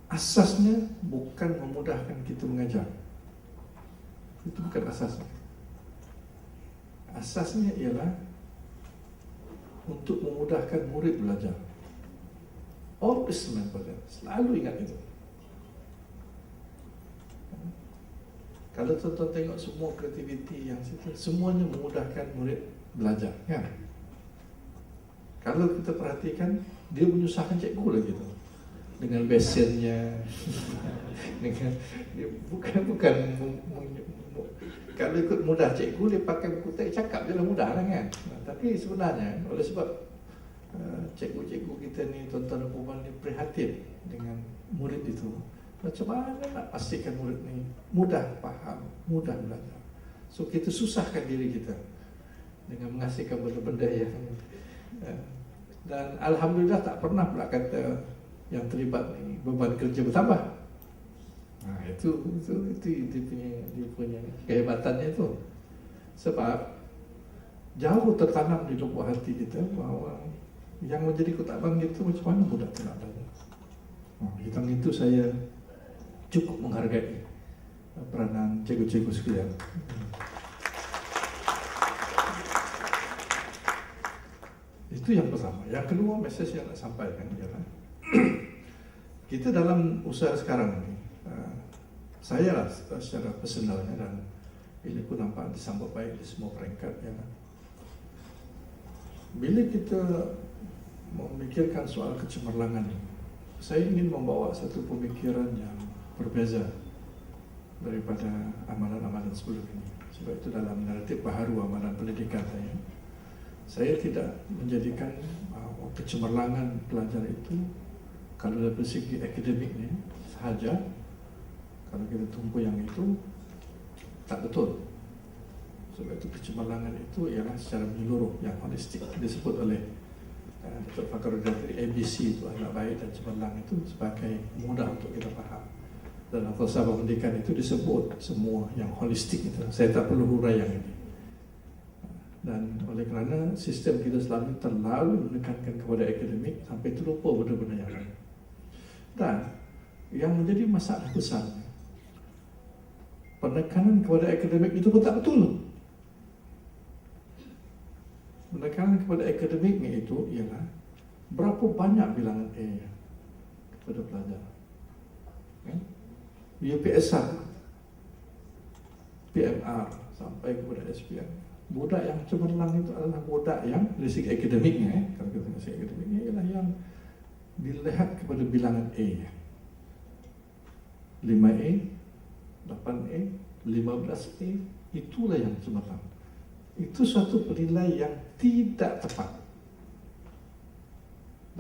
asasnya bukan memudahkan kita mengajar. Itu bukan asasnya. Asasnya ialah untuk memudahkan murid belajar. Always remember that. Selalu ingat itu. Kalau tuan-tuan tengok semua kreativiti yang situ, semuanya memudahkan murid belajar, kan? Kalau kita perhatikan, dia menyusahkan cikgu lagi tu, dengan besennya, dengan dia bukan kalau ikut mudah cikgu, dia pakai buku teks cakap je lah mudah lah, kan? Tapi sebenarnya oleh sebab cikgu-cikgu kita ni, tuan-tuan dan puan ni prihatin dengan murid itu, macam mana nak pastikan murid ni mudah faham, mudah belajar. So kita susahkan diri kita dengan menghasilkan benda-benda yang dan alhamdulillah tak pernah pula kata yang terlibat ni beban kerja bertambah. Itu dia punya kehebatannya itu. Sebab jauh tertanam di lubuk hati kita bahawa yang menjadi kutabang itu macam mana mudah nak belajar. Tentang itu saya cukup menghargai peranan cikgu-cikgu sekalian. Itu yang pertama. Yang kedua, mesej yang nak sampaikan ialah kita dalam usaha sekarang ni, saya lah secara personalnya, dan ini pun nampak disambut baik di semua peringkat, ialah bila kita memikirkan soal kecemerlangan ini, saya ingin membawa satu pemikiran yang berbeza daripada amalan-amalan sebelum ini. Sebab itu dalam naratif baharu amalan pendidikan saya tidak menjadikan bahawa kecemerlangan pelajar itu kalau dari segi akademiknya sahaja, kalau kita tumpu yang itu tak betul. Sebab itu kecemerlangan itu ialah secara menyeluruh, yang holistik, disebut oleh Dr. Fakhruddin ABC itu anak baik dan cemerlang itu sebagai mudah untuk kita faham. Dalam falsafah pendidikan itu disebut semua yang holistik itu. Saya tak perlu hurai yang ini. Dan oleh kerana sistem kita selama ini terlalu menekankan kepada akademik sampai terlupa benda-benda yang lain. Dan yang menjadi masalah besar, penekanan kepada akademik itu pun tak betul. Penekanan kepada akademiknya itu ialah berapa banyak bilangan A kepada pelajar. UPSR, PMR sampai kepada SPM. Budak yang cemerlang itu adalah budak yang dari segi akademiknya, kalau kita dari segi akademiknya ialah yang dilihat kepada bilangan A. 5A, 8A, 15A, itulah yang cemerlang. Itu suatu penilaian yang tidak tepat.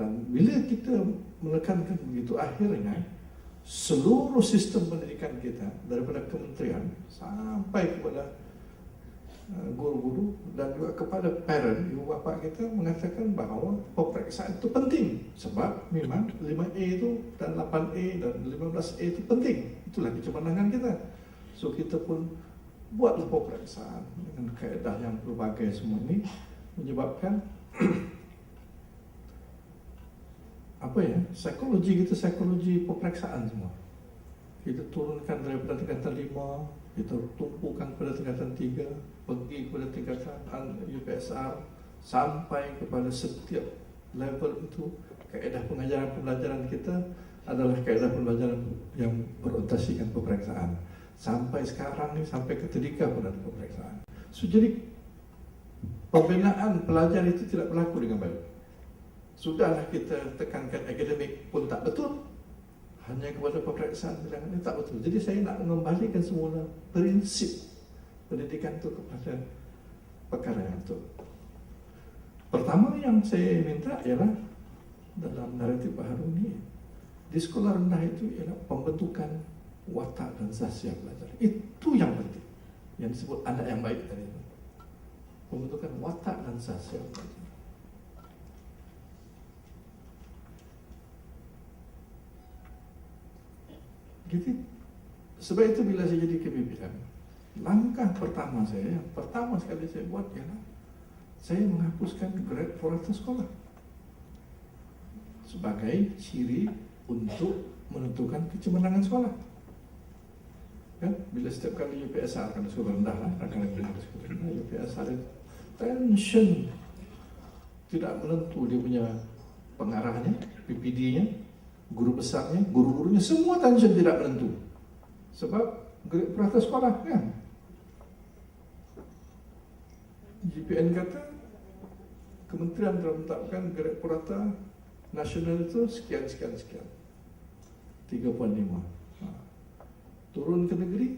Dan bila kita menekankan begitu, akhirnya seluruh sistem pendidikan kita daripada kementerian sampai kepada guru-guru dan juga kepada parent, ibu bapa kita mengatakan bahawa peperiksaan itu penting sebab memang 5A itu dan 8A dan 15A itu penting. Itulah kecemerlangan kita. So kita pun buatlah peperiksaan dengan kaedah yang berbagai semua ini menyebabkan psikologi kita psikologi peperiksaan semua. Kita turunkan daripada tingkatan 5, kita tumpukan pada tingkatan 3, pergi kepada tingkatan UPSR sampai kepada setiap level itu. Kaedah pengajaran pembelajaran kita adalah kaedah pembelajaran yang berorientasikan peperiksaan. Sampai sekarang ni, sampai ke tadika pun ada peperiksaan. So, jadi pembinaan pelajar itu tidak berlaku dengan baik. Sudahlah kita tekankan akademik pun tak betul, hanya kepada peperiksaan bilangan ini tak betul. Jadi saya nak mengembalikan semula prinsip pendidikan itu kepada perkara yang betul. Pertama yang saya minta ialah dalam naratif baharu ini, di sekolah rendah itu ialah pembentukan watak dan sahsiah pelajar. Itu yang penting, yang disebut anak yang baik tadi. Pembentukan watak dan sahsiah pelajar. Jadi, sebab itu bila saya jadi KPPM, langkah pertama saya, yang pertama sekali saya buat ialah saya menghapuskan grade prorata sekolah sebagai ciri untuk menentukan kecemerlangan sekolah. Kan? Bila setiap kali UPSR, kan sekolah rendah lah, UPSR itu tension, tidak menentu dia punya pengarahnya, PPD-nya, guru besarnya, guru-gurunya, semua tension tidak menentu. Sebab grade prorata sekolah kan. GPN kata kementerian telah menetapkan grade prorata nasional itu sekian. 3.5. Turun ke negeri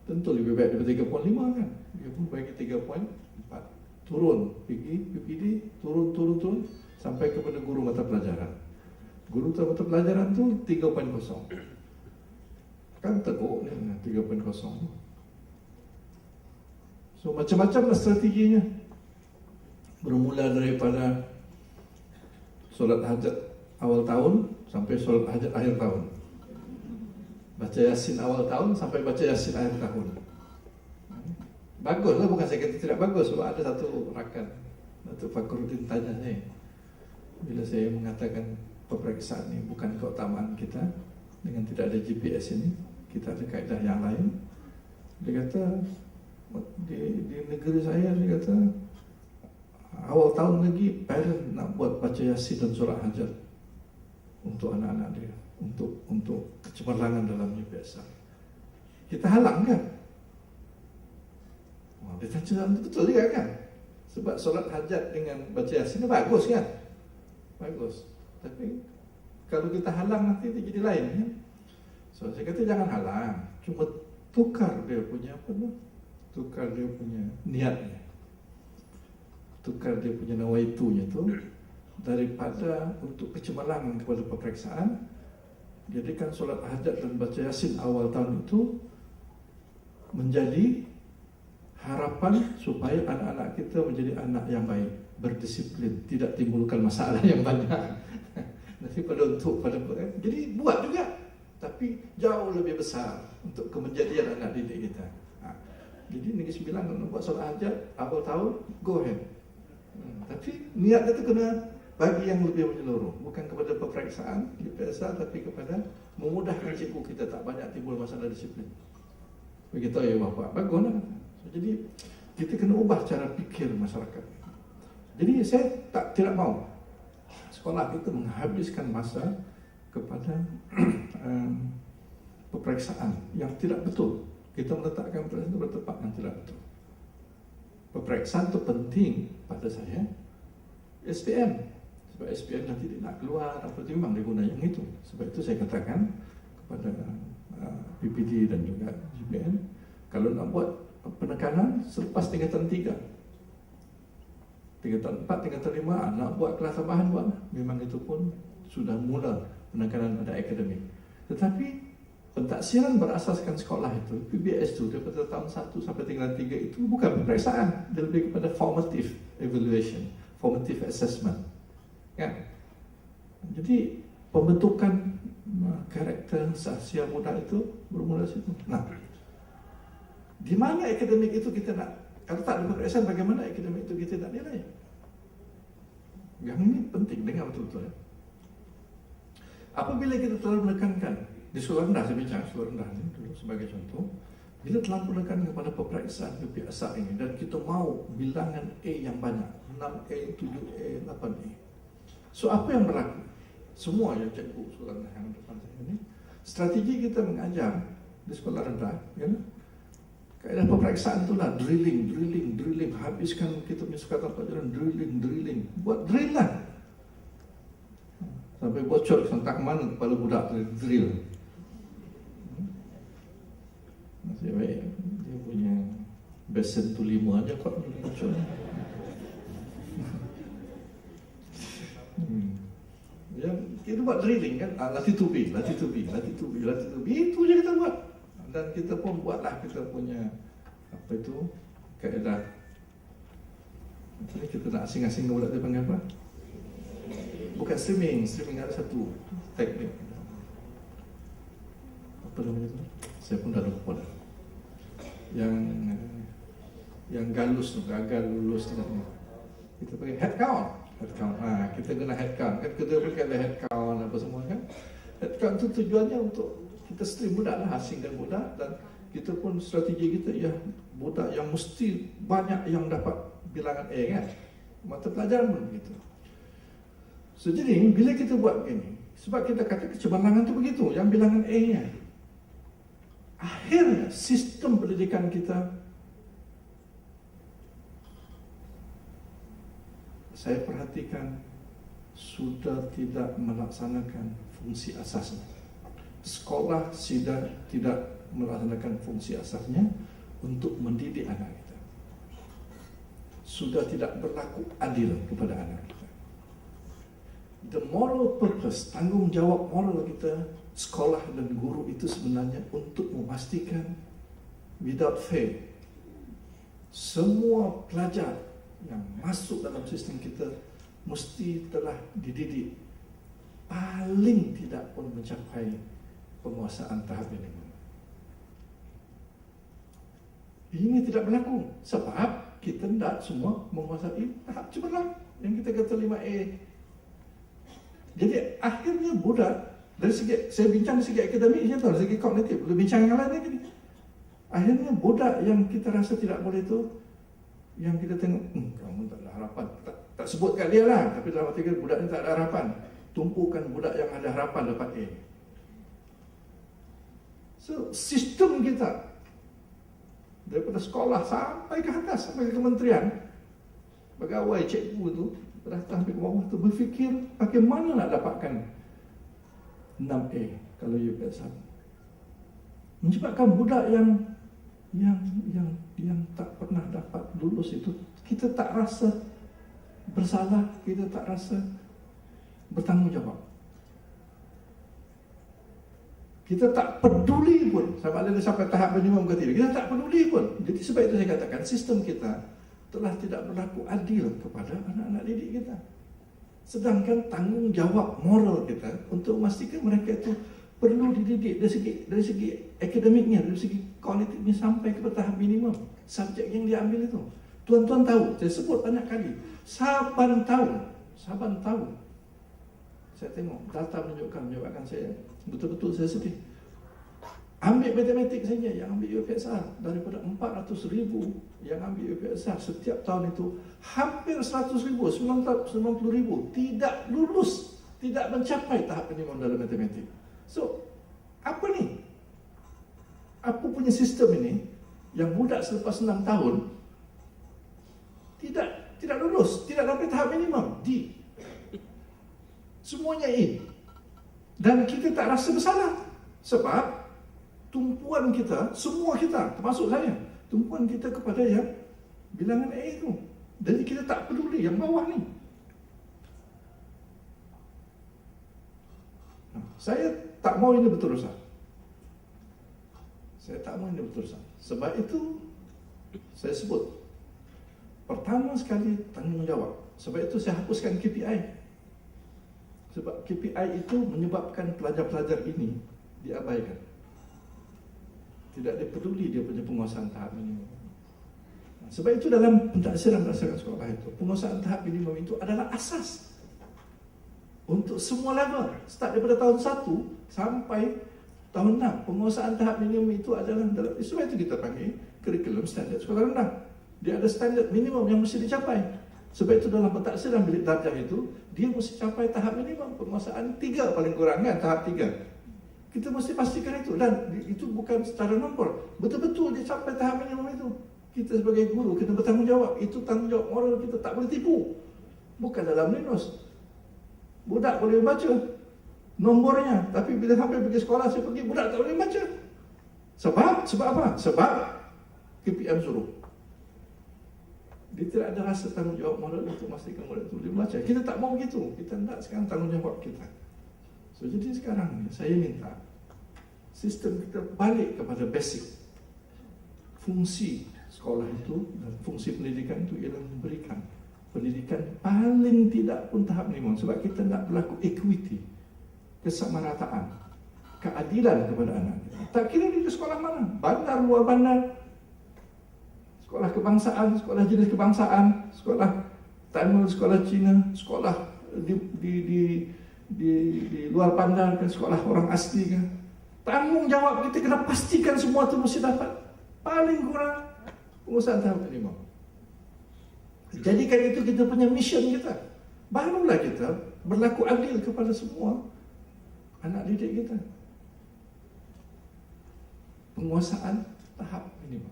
tentu lebih baik daripada 3.5 kan. Dia pun bagi 3.4. Turun pergi PPD, turun sampai kepada guru mata pelajaran. Guru mata pelajaran tu 3.0. Kan teruk ni 3.0. So macam-macam lah strateginya. Bermula daripada solat hajat awal tahun sampai solat hajat akhir tahun. Baca Yasin awal tahun sampai baca Yasin akhir tahun. Baguslah, bukan saya kata tidak bagus. Sebab ada satu rakan, Datuk Fakhruddin tanya saya, bila saya mengatakan peperiksaan ini bukan keutamaan kita, dengan tidak ada GPS ini, kita ada kaedah yang lain. Dia kata, di negeri saya, dia kata, awal tahun lagi parent nak buat baca Yasin dan surah hajat untuk anak-anak dia, untuk kecemerlangan dalam UPSR. Kita halang kan? Dia tanya, betul juga kan? Sebab solat hajat dengan baca Yasin bagus kan? Bagus. Tapi kalau kita halang nanti dia jadi lain kan? So saya kata jangan halang, cuma tukar dia punya apa tu? Tukar dia punya niatnya. Tukar dia punya nawaitunya tu daripada untuk kecemerlangan kepada peperiksaan, jadikan solat hajat dan baca Yasin awal tahun itu menjadi harapan supaya anak-anak kita menjadi anak yang baik, berdisiplin, tidak timbulkan masalah yang banyak. Daripada untuk pada, jadi buat juga, tapi jauh lebih besar untuk kemenjadian anak didik kita. Jadi Negeri Sembilan kalau buat solat hajat awal tahun, go ahead. Tapi niat itu kena bagi yang lebih menyeluruh, bukan kepada peperiksaan UPSR, tapi kepada memudahkan cikgu kita tak banyak timbul masalah disiplin. Begitu ya Bapak, baguslah. Jadi kita kena ubah cara fikir masyarakat. Jadi saya tidak mau sekolah kita menghabiskan masa kepada peperiksaan yang tidak betul. Kita meletakkan peperiksaan itu bertempat yang tidak betul. Peperiksaan itu penting pada saya SPM. Sebab SPM nanti dia nak keluar apa itu memang dia guna yang itu. Sebab itu saya katakan kepada PPD dan juga GPN, kalau nak buat penekanan selepas tingkatan 3, tingkatan 4, tingkatan 5, nak buat kelas tambahan buat. Memang itu pun sudah mula penekanan pada akademik. Tetapi Pentaksiran berasaskan sekolah itu, PBS itu daripada tahun 1 sampai tingkat 3 itu bukan peperiksaan, dia lebih kepada formative evaluation, formative assessment. Kan? Jadi pembentukan karakter sahsia muda itu bermula situ. Nah, di mana akademik itu kita nak, kalau tak ada peperiksaan bagaimana akademik itu kita nak nilai? Yang ini penting, dengar betul-betul ya. Apabila kita telah menekankan di sekolah rendah, saya bincang sekolah rendah ini dulu sebagai contoh, bila telah menekankan kepada peperiksaan PPSA ini dan kita mau bilangan A yang banyak, 6A, 7A, 8A. So apa yang berlaku? Semua yang cikgu sekolah rendah yang depan saya ini, strategi kita mengajar di sekolah rendah, ya, kaedah peperiksaan itulah drilling, habiskan kita punya sekatan pelajaran drilling, buat drill lah. Sampai bocor sentak mana kepala budak drill. Masih baik, dia punya besen tu 5 aja kok bocor. Ya, kita buat drilling kan, latih to be, itu je kita buat. Dan kita pun buatlah kita punya apa itu kaedah. Jadi kita nak asing-asing budak dia panggil apa? Bukan streaming ada satu teknik. Apa namanya itu? Saya pun dah lupa dah. Yang galus tu, gagal lulus tu. Kita pakai head count. Kita guna head count. Kan kita pakai head count apa semua kan. Head count tu tujuannya untuk kita stream budak lah, asingkan budak, dan kita pun strategi kita ya budak yang mesti banyak yang dapat bilangan A kan. Mata pelajaran pun begitu. So, jadi bila kita buat begini, sebab kita kata kecemerlangan tu begitu, yang bilangan A nya, akhirnya sistem pendidikan kita, saya perhatikan sudah tidak melaksanakan fungsi asasnya. Sekolah sudah tidak melaksanakan fungsi asasnya untuk mendidik anak kita. Sudah tidak berlaku adil kepada anak kita. The moral purpose, tanggungjawab moral kita, sekolah dan guru itu sebenarnya untuk memastikan without fail semua pelajar yang masuk dalam sistem kita mesti telah dididik paling tidak pun mencapai penguasaan tahap minimum. Ini tidak berlaku sebab kita tidak semua menguasai tahap cemerlang yang kita kata 5A. Jadi akhirnya budak dari segi, saya bincang dari segi akademik saja, dari segi kognitif, boleh bincang yang lain lagi ni. Akhirnya budak yang kita rasa tidak boleh tu, yang kita tengok, kamu tak ada harapan, tak sebut kat dia lah, tapi dalam arti budak ni tak ada harapan. Tumpukan budak yang ada harapan dapat A. So, sistem kita daripada sekolah sampai ke atas, sampai ke kementerian, pegawai cikgu tu, datang sampai ke bawah tu berfikir bagaimana nak dapatkan 6A kalau UPS. Menyebabkan budak yang tak pernah dapat lulus itu, kita tak rasa bersalah, kita tak rasa bertanggungjawab. Kita tak peduli pun sama ada sampai tahap minimum ke tidak. Kita tak peduli pun. Jadi sebab itu saya katakan sistem kita telah tidak berlaku adil kepada anak-anak didik kita. Sedangkan tanggungjawab moral kita untuk memastikan mereka itu perlu dididik dari segi akademiknya, dari segi kognitifnya sampai ke tahap minimum subjek yang dia ambil itu. Tuan-tuan tahu, saya sebut banyak kali, saban tahun saya tengok data menyebabkan saya betul-betul saya sedih. Ambil matematik saja yang ambil UPSR daripada 400,000 yang ambil UPSR setiap tahun itu hampir 100,000, 90,000 tidak lulus, tidak mencapai tahap minimum dalam matematik. So, apa ni? Apa punya sistem ini yang budak selepas 6 tahun tidak lulus, tidak sampai tahap minimum D. Semuanya A. Dan kita tak rasa bersalah sebab tumpuan kita, semua kita, termasuk saya, tumpuan kita kepada yang bilangan A itu. Jadi kita tak peduli yang bawah ni. Saya tak mau ini berterusan. berterusan. Sebab itu saya sebut pertama sekali tanggungjawab. Sebab itu saya hapuskan KPI. Sebab KPI itu menyebabkan pelajar-pelajar ini diabaikan. Tidak dipeduli dia punya penguasaan tahap minimum. Sebab itu dalam pentaksiran berdasarkan sekolah itu, penguasaan tahap minimum itu adalah asas untuk semua level. Start daripada tahun 1 sampai tahun 6. Penguasaan tahap minimum itu adalah dalam, sebab itu kita panggil kurikulum standard sekolah rendah. Dia ada standard minimum yang mesti dicapai. Sebab itu dalam pentaksiran bilik darjah itu, dia mesti capai tahap minimum penguasaan 3 paling kurang kan, tahap 3. Kita mesti pastikan itu, dan itu bukan secara nombor, betul-betul dia capai tahap minimum itu. Kita sebagai guru kita bertanggungjawab. Itu tanggungjawab moral kita, tak boleh tipu. Bukan dalam minus. Budak boleh baca nombornya, tapi bila sampai pergi sekolah saya pergi, budak tak boleh baca. Sebab apa? Sebab KPM suruh. Dia tidak ada rasa tanggungjawab moral untuk memastikan budak itu boleh baca. Kita tak mau begitu. Kita nak sekarang tanggungjawab kita. So, jadi sekarang saya minta sistem kita balik kepada basic. Fungsi sekolah itu dan fungsi pendidikan itu ialah memberikan pendidikan paling tidak pun tahap minimum. Sebab kita nak berlaku equity, kesamarataan, keadilan kepada anak kita. Tak kira di sekolah mana, bandar, luar bandar, sekolah kebangsaan, sekolah jenis kebangsaan, sekolah Tamil, sekolah Cina, sekolah di luar bandar ke, sekolah orang asli ke. Tanggungjawab kita kena pastikan semua itu mesti dapat paling kurang penguasaan tahap minimum. Jadikan itu kita punya mission kita. Barulah kita berlaku adil kepada semua anak didik kita. Penguasaan tahap minimum.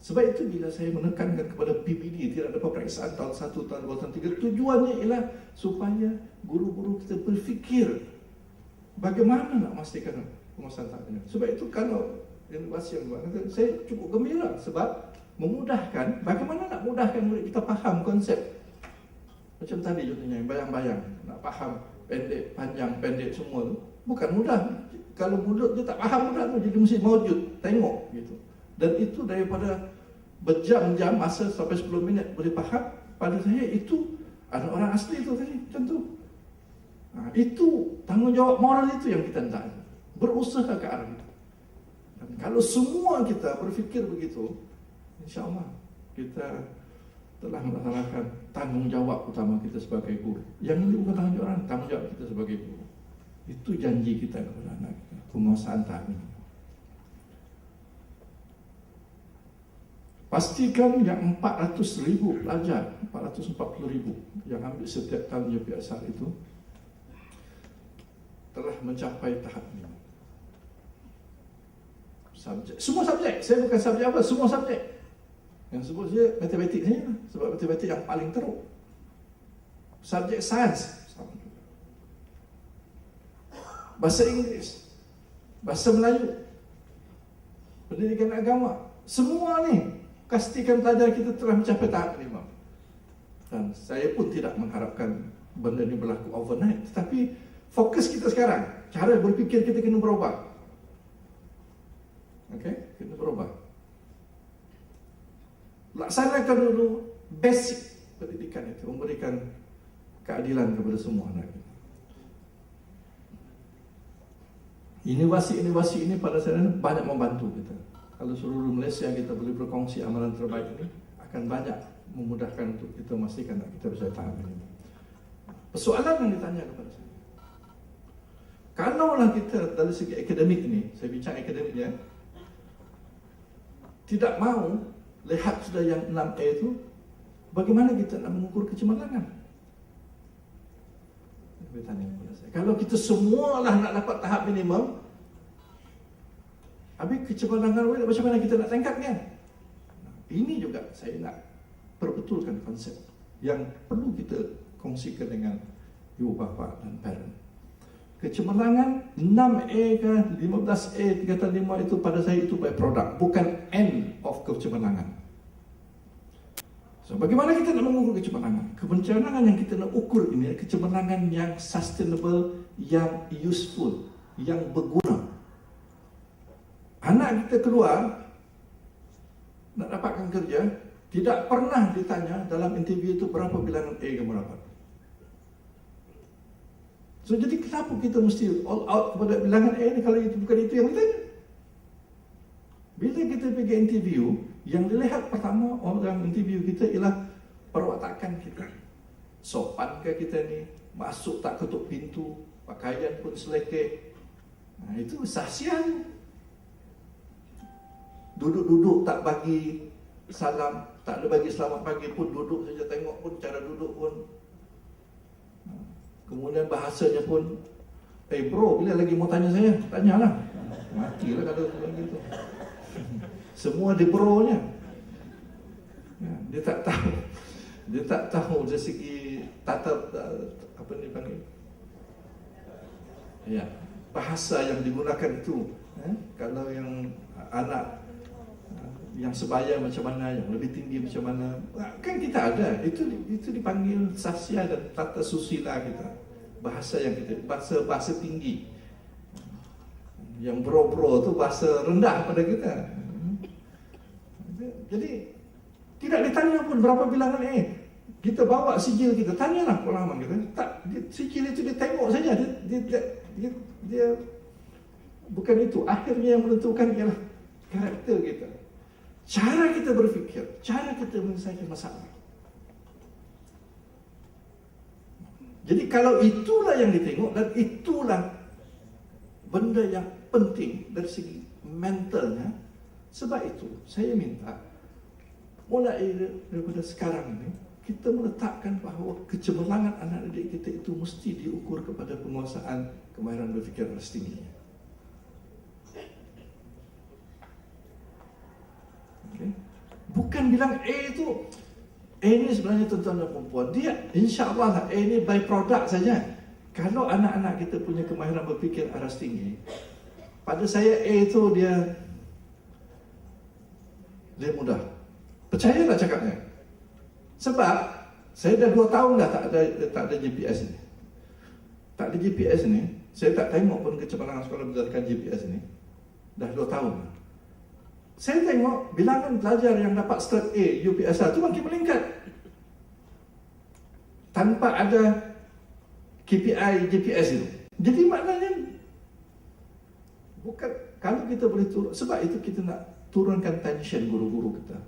Sebab itu bila saya menekankan kepada PPD, tidak ada peperiksaan tahun 1, tahun 2, tahun 3, tujuannya ialah supaya guru-guru kita berfikir bagaimana nak memastikan penguasaan tahap minimum. Sebab itu kalau inovasi yang buat, saya cukup gembira sebab memudahkan, bagaimana nak mudahkan murid kita faham konsep. Macam tadi contohnya, bayang-bayang, nak faham pendek, panjang, pendek semua tu bukan mudah. Kalau mulut dia tak faham mudah tu, jadi mesti maujud, tengok gitu. Dan itu daripada berjam-jam masa sampai 10 minit boleh faham, pada saya itu ada orang asli tu tadi, contoh. Itu tanggungjawab moral itu yang kita nak berusaha ke arah itu. Dan kalau semua kita berfikir begitu, InsyaAllah kita telah melaksanakan tanggungjawab utama kita sebagai guru. Yang ini bukan tanggungjawab orang, tanggungjawab kita sebagai guru. Itu janji kita kepada anak kita, penguasaan tahap ini. Pastikan yang 400,000 pelajar, 440,000 yang ambil setiap tahun UPSR itu telah mencapai tahap ini. Subjek, semua subjek, saya bukan subjek apa, semua subjek. Yang sebut saya matematik saja, sebab matematik yang paling teruk. Subjek sains sama juga. Bahasa Inggeris, bahasa Melayu, pendidikan agama, semua ni pastikan pelajar kita telah mencapai tahap minimum. Dan saya pun tidak mengharapkan benda ini berlaku overnight, tetapi fokus kita sekarang, cara berfikir kita kena berubah. Okey, kena berubah. Laksanakan dulu basic pendidikan itu, memberikan keadilan kepada semua anak kita. Inovasi-inovasi ini pada saya banyak membantu kita. Kalau seluruh Malaysia kita boleh berkongsi amalan terbaik ini, akan banyak memudahkan untuk kita memastikan kita bisa tahan ini. Persoalan yang ditanya kepada saya, kalaulah kita dari segi akademik ini, saya bincang akademiknya, tidak mau lihat sudah yang 6A itu, bagaimana kita nak mengukur kecemerlangan? Bertanya kepada saya. Kalau kita semualah nak dapat tahap minimum, habis kecemerlangan macam mana kita nak tingkatkan? Ini juga saya nak perbetulkan konsep yang perlu kita kongsikan dengan ibu bapa dan parent. Kecemerlangan 6A ke 15A 3/5 itu pada saya itu by product, bukan end of kecemerlangan. So bagaimana kita nak mengukur kecemerlangan? Kecemerlangan yang kita nak ukur ini kecemerlangan yang sustainable, yang useful, yang berguna. Anak kita keluar nak dapatkan kerja, tidak pernah ditanya dalam interview itu berapa bilangan A kamu dapat. So jadi kenapa kita mesti all out kepada bilangan A ni kalau itu bukan itu yang ditanya? Bila kita pergi interview, yang dilihat pertama orang interview kita ialah perwatakan kita. Sopankah kita ni? Masuk tak ketuk pintu? Pakaian pun selekeh? Nah, itu sahsian. Duduk-duduk tak bagi salam, tak ada bagi selamat pagi pun, duduk saja, tengok pun cara duduk pun. Kemudian bahasanya pun, bro, bila lagi mau tanya saya? Tanyalah. Matilah kalau begitu. Semua di bro-nya. Dia tak tahu. Dia tak tahu dari segi tata, apa ni panggil? Ya, bahasa yang digunakan itu. Kalau yang anak yang sebaya macam mana, yang lebih tinggi macam mana, kan kita ada. Itu dipanggil sasya dan tata susila kita. Bahasa yang kita, bahasa tinggi. Yang bro-bro tu bahasa rendah pada kita. Jadi tidak ditanya pun berapa bilangan A. Kita bawa sijil kita, tanyalah pengalaman kita. Tak, sijil itu dia tengok saja. Dia bukan itu. Akhirnya yang menentukan ialah karakter kita. Cara kita berfikir, cara kita menyelesaikan masalah. Jadi kalau itulah yang ditengok dan itulah benda yang penting dari segi mentalnya, sebab itu saya minta mulai daripada sekarang ini kita meletakkan bahawa kecemerlangan anak didik kita itu mesti diukur kepada penguasaan kemahiran berfikir aras tingginya. Okay. Bukan bilang itu ini sebenarnya tuan-tuan dan perempuan, dia insya-Allah lah ini by product saja. Kalau anak-anak kita punya kemahiran berfikir aras tinggi, pada saya itu dia mudah. Percayalah cakapnya. Sebab saya dah 2 tahun dah tak ada GPS ni. Tak ada GPS ni, saya tak tengok pun kecemerlangan sekolah berdasarkan GPS ni. Dah 2 tahun. Saya tengok bilangan pelajar yang dapat straight A UPSR tu makin meningkat. Tanpa ada KPI GPS itu. Jadi maknanya bukan kalau kita boleh turun, sebab itu kita nak turunkan tension guru-guru kita,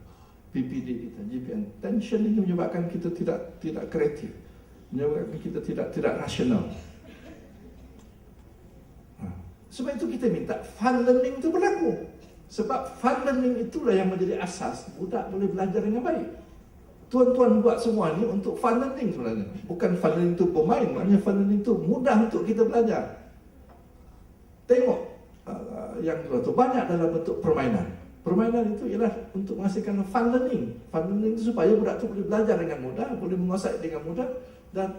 PPD kita, GPN. Tension ini menyebabkan kita tidak kreatif, menyebabkan kita tidak rasional. Sebab itu kita minta fun learning itu berlaku. Sebab fun learning itulah yang menjadi asas budak boleh belajar dengan baik. Tuan-tuan buat semua ni untuk fun learning sebenarnya. Bukan fun learning itu bermain, maknanya fun learning itu mudah untuk kita belajar. Tengok yang tu banyak dalam bentuk permainan. Permainan itu ialah untuk menghasilkan fun learning. Fun learning itu supaya budak tu boleh belajar dengan mudah, boleh menguasai dengan mudah dan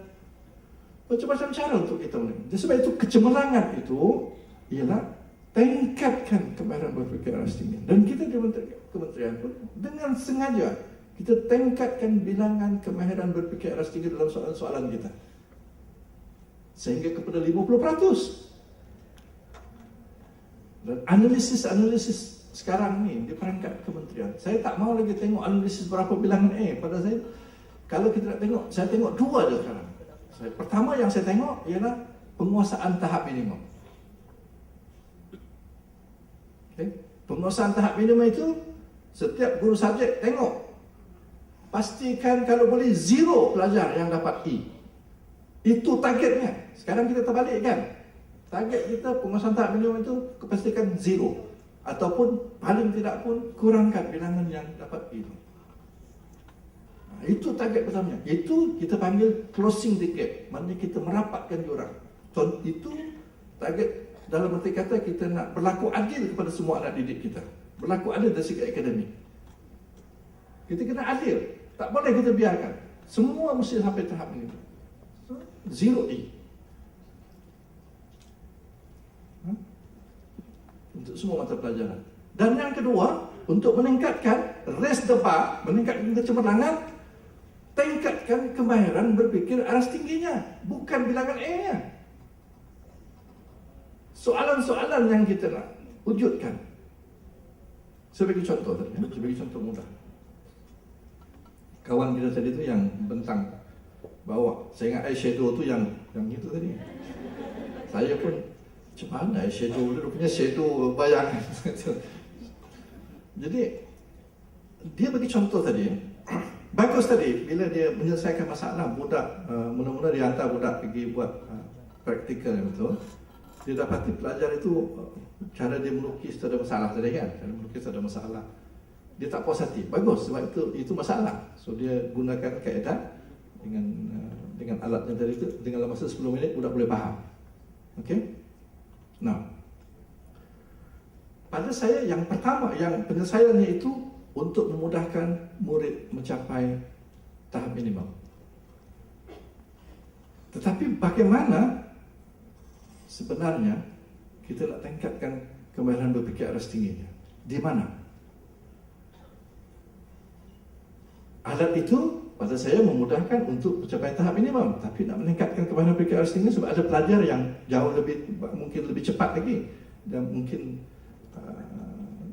macam-macam cara untuk kita menang. Sebab itu kecemerlangan itu ialah tingkatkan kemahiran berfikir aras tinggi. Dan kita di kementerian pun dengan sengaja kita tingkatkan bilangan kemahiran berfikir aras tinggi dalam soalan-soalan kita. Sehingga kepada 50%. Dan analisis sekarang ni di perangkat kementerian, saya tak mau lagi tengok analisis berapa bilangan A. Pada saya, kalau kita nak tengok, saya tengok 2 je sekarang. Pertama yang saya tengok ialah penguasaan tahap minimum. Okay. Penguasaan tahap minimum itu setiap guru subjek tengok, pastikan kalau boleh 0 pelajar yang dapat E. Itu targetnya. Sekarang kita terbalikkan. Target kita penguasaan tahap minimum itu pastikan 0, ataupun paling tidak pun kurangkan bilangan yang dapat E. Itu target pertamanya. Itu kita panggil closing the gap. Maknanya kita merapatkan jurang. Itu target. Dalam arti kata kita nak berlaku adil kepada semua anak didik kita. Berlaku adil dari segi akademik. Kita kena adil. Tak boleh kita biarkan. Semua mesti sampai tahap ini. 0 E. Untuk semua mata pelajaran. Dan yang kedua, untuk meningkatkan raise the bar, meningkatkan kecemerlangan, tingkatkan kemahiran berfikir aras tingginya, bukan bilangan A-nya. Soalan-soalan yang kita nak wujudkan, Saya bagi contoh tadi, saya bagi contoh mudah. Kawan kita tadi tu yang bentang bawa, saya ingat eyeshadow tu yang itu tadi. Saya pun macam mana eyeshadow tu, punya shadow bayangan. Jadi dia bagi contoh tadi, bagus tadi bila dia menyelesaikan masalah budak, mula-mula dia hantar budak pergi buat praktikal yang betul. Dia dapati pelajar itu cara dia melukis tu ada masalah tadi kan, cara melukis ada masalah. Dia tak puas hati. Bagus, sebab itu masalah. So dia gunakan kaedah dengan alatnya tadi itu, dengan masa 10 minit budak boleh faham. Okey? Nah, pada saya yang pertama, yang penyelesaiannya itu untuk memudahkan murid mencapai tahap minimum. Tetapi bagaimana sebenarnya kita nak tingkatkan kemahiran berfikir aras tingginya? Di mana? Alat itu pada saya memudahkan untuk mencapai tahap minimum, tapi nak meningkatkan kemahiran berfikir aras tinggi sebab ada pelajar yang jauh mungkin lebih cepat lagi dan mungkin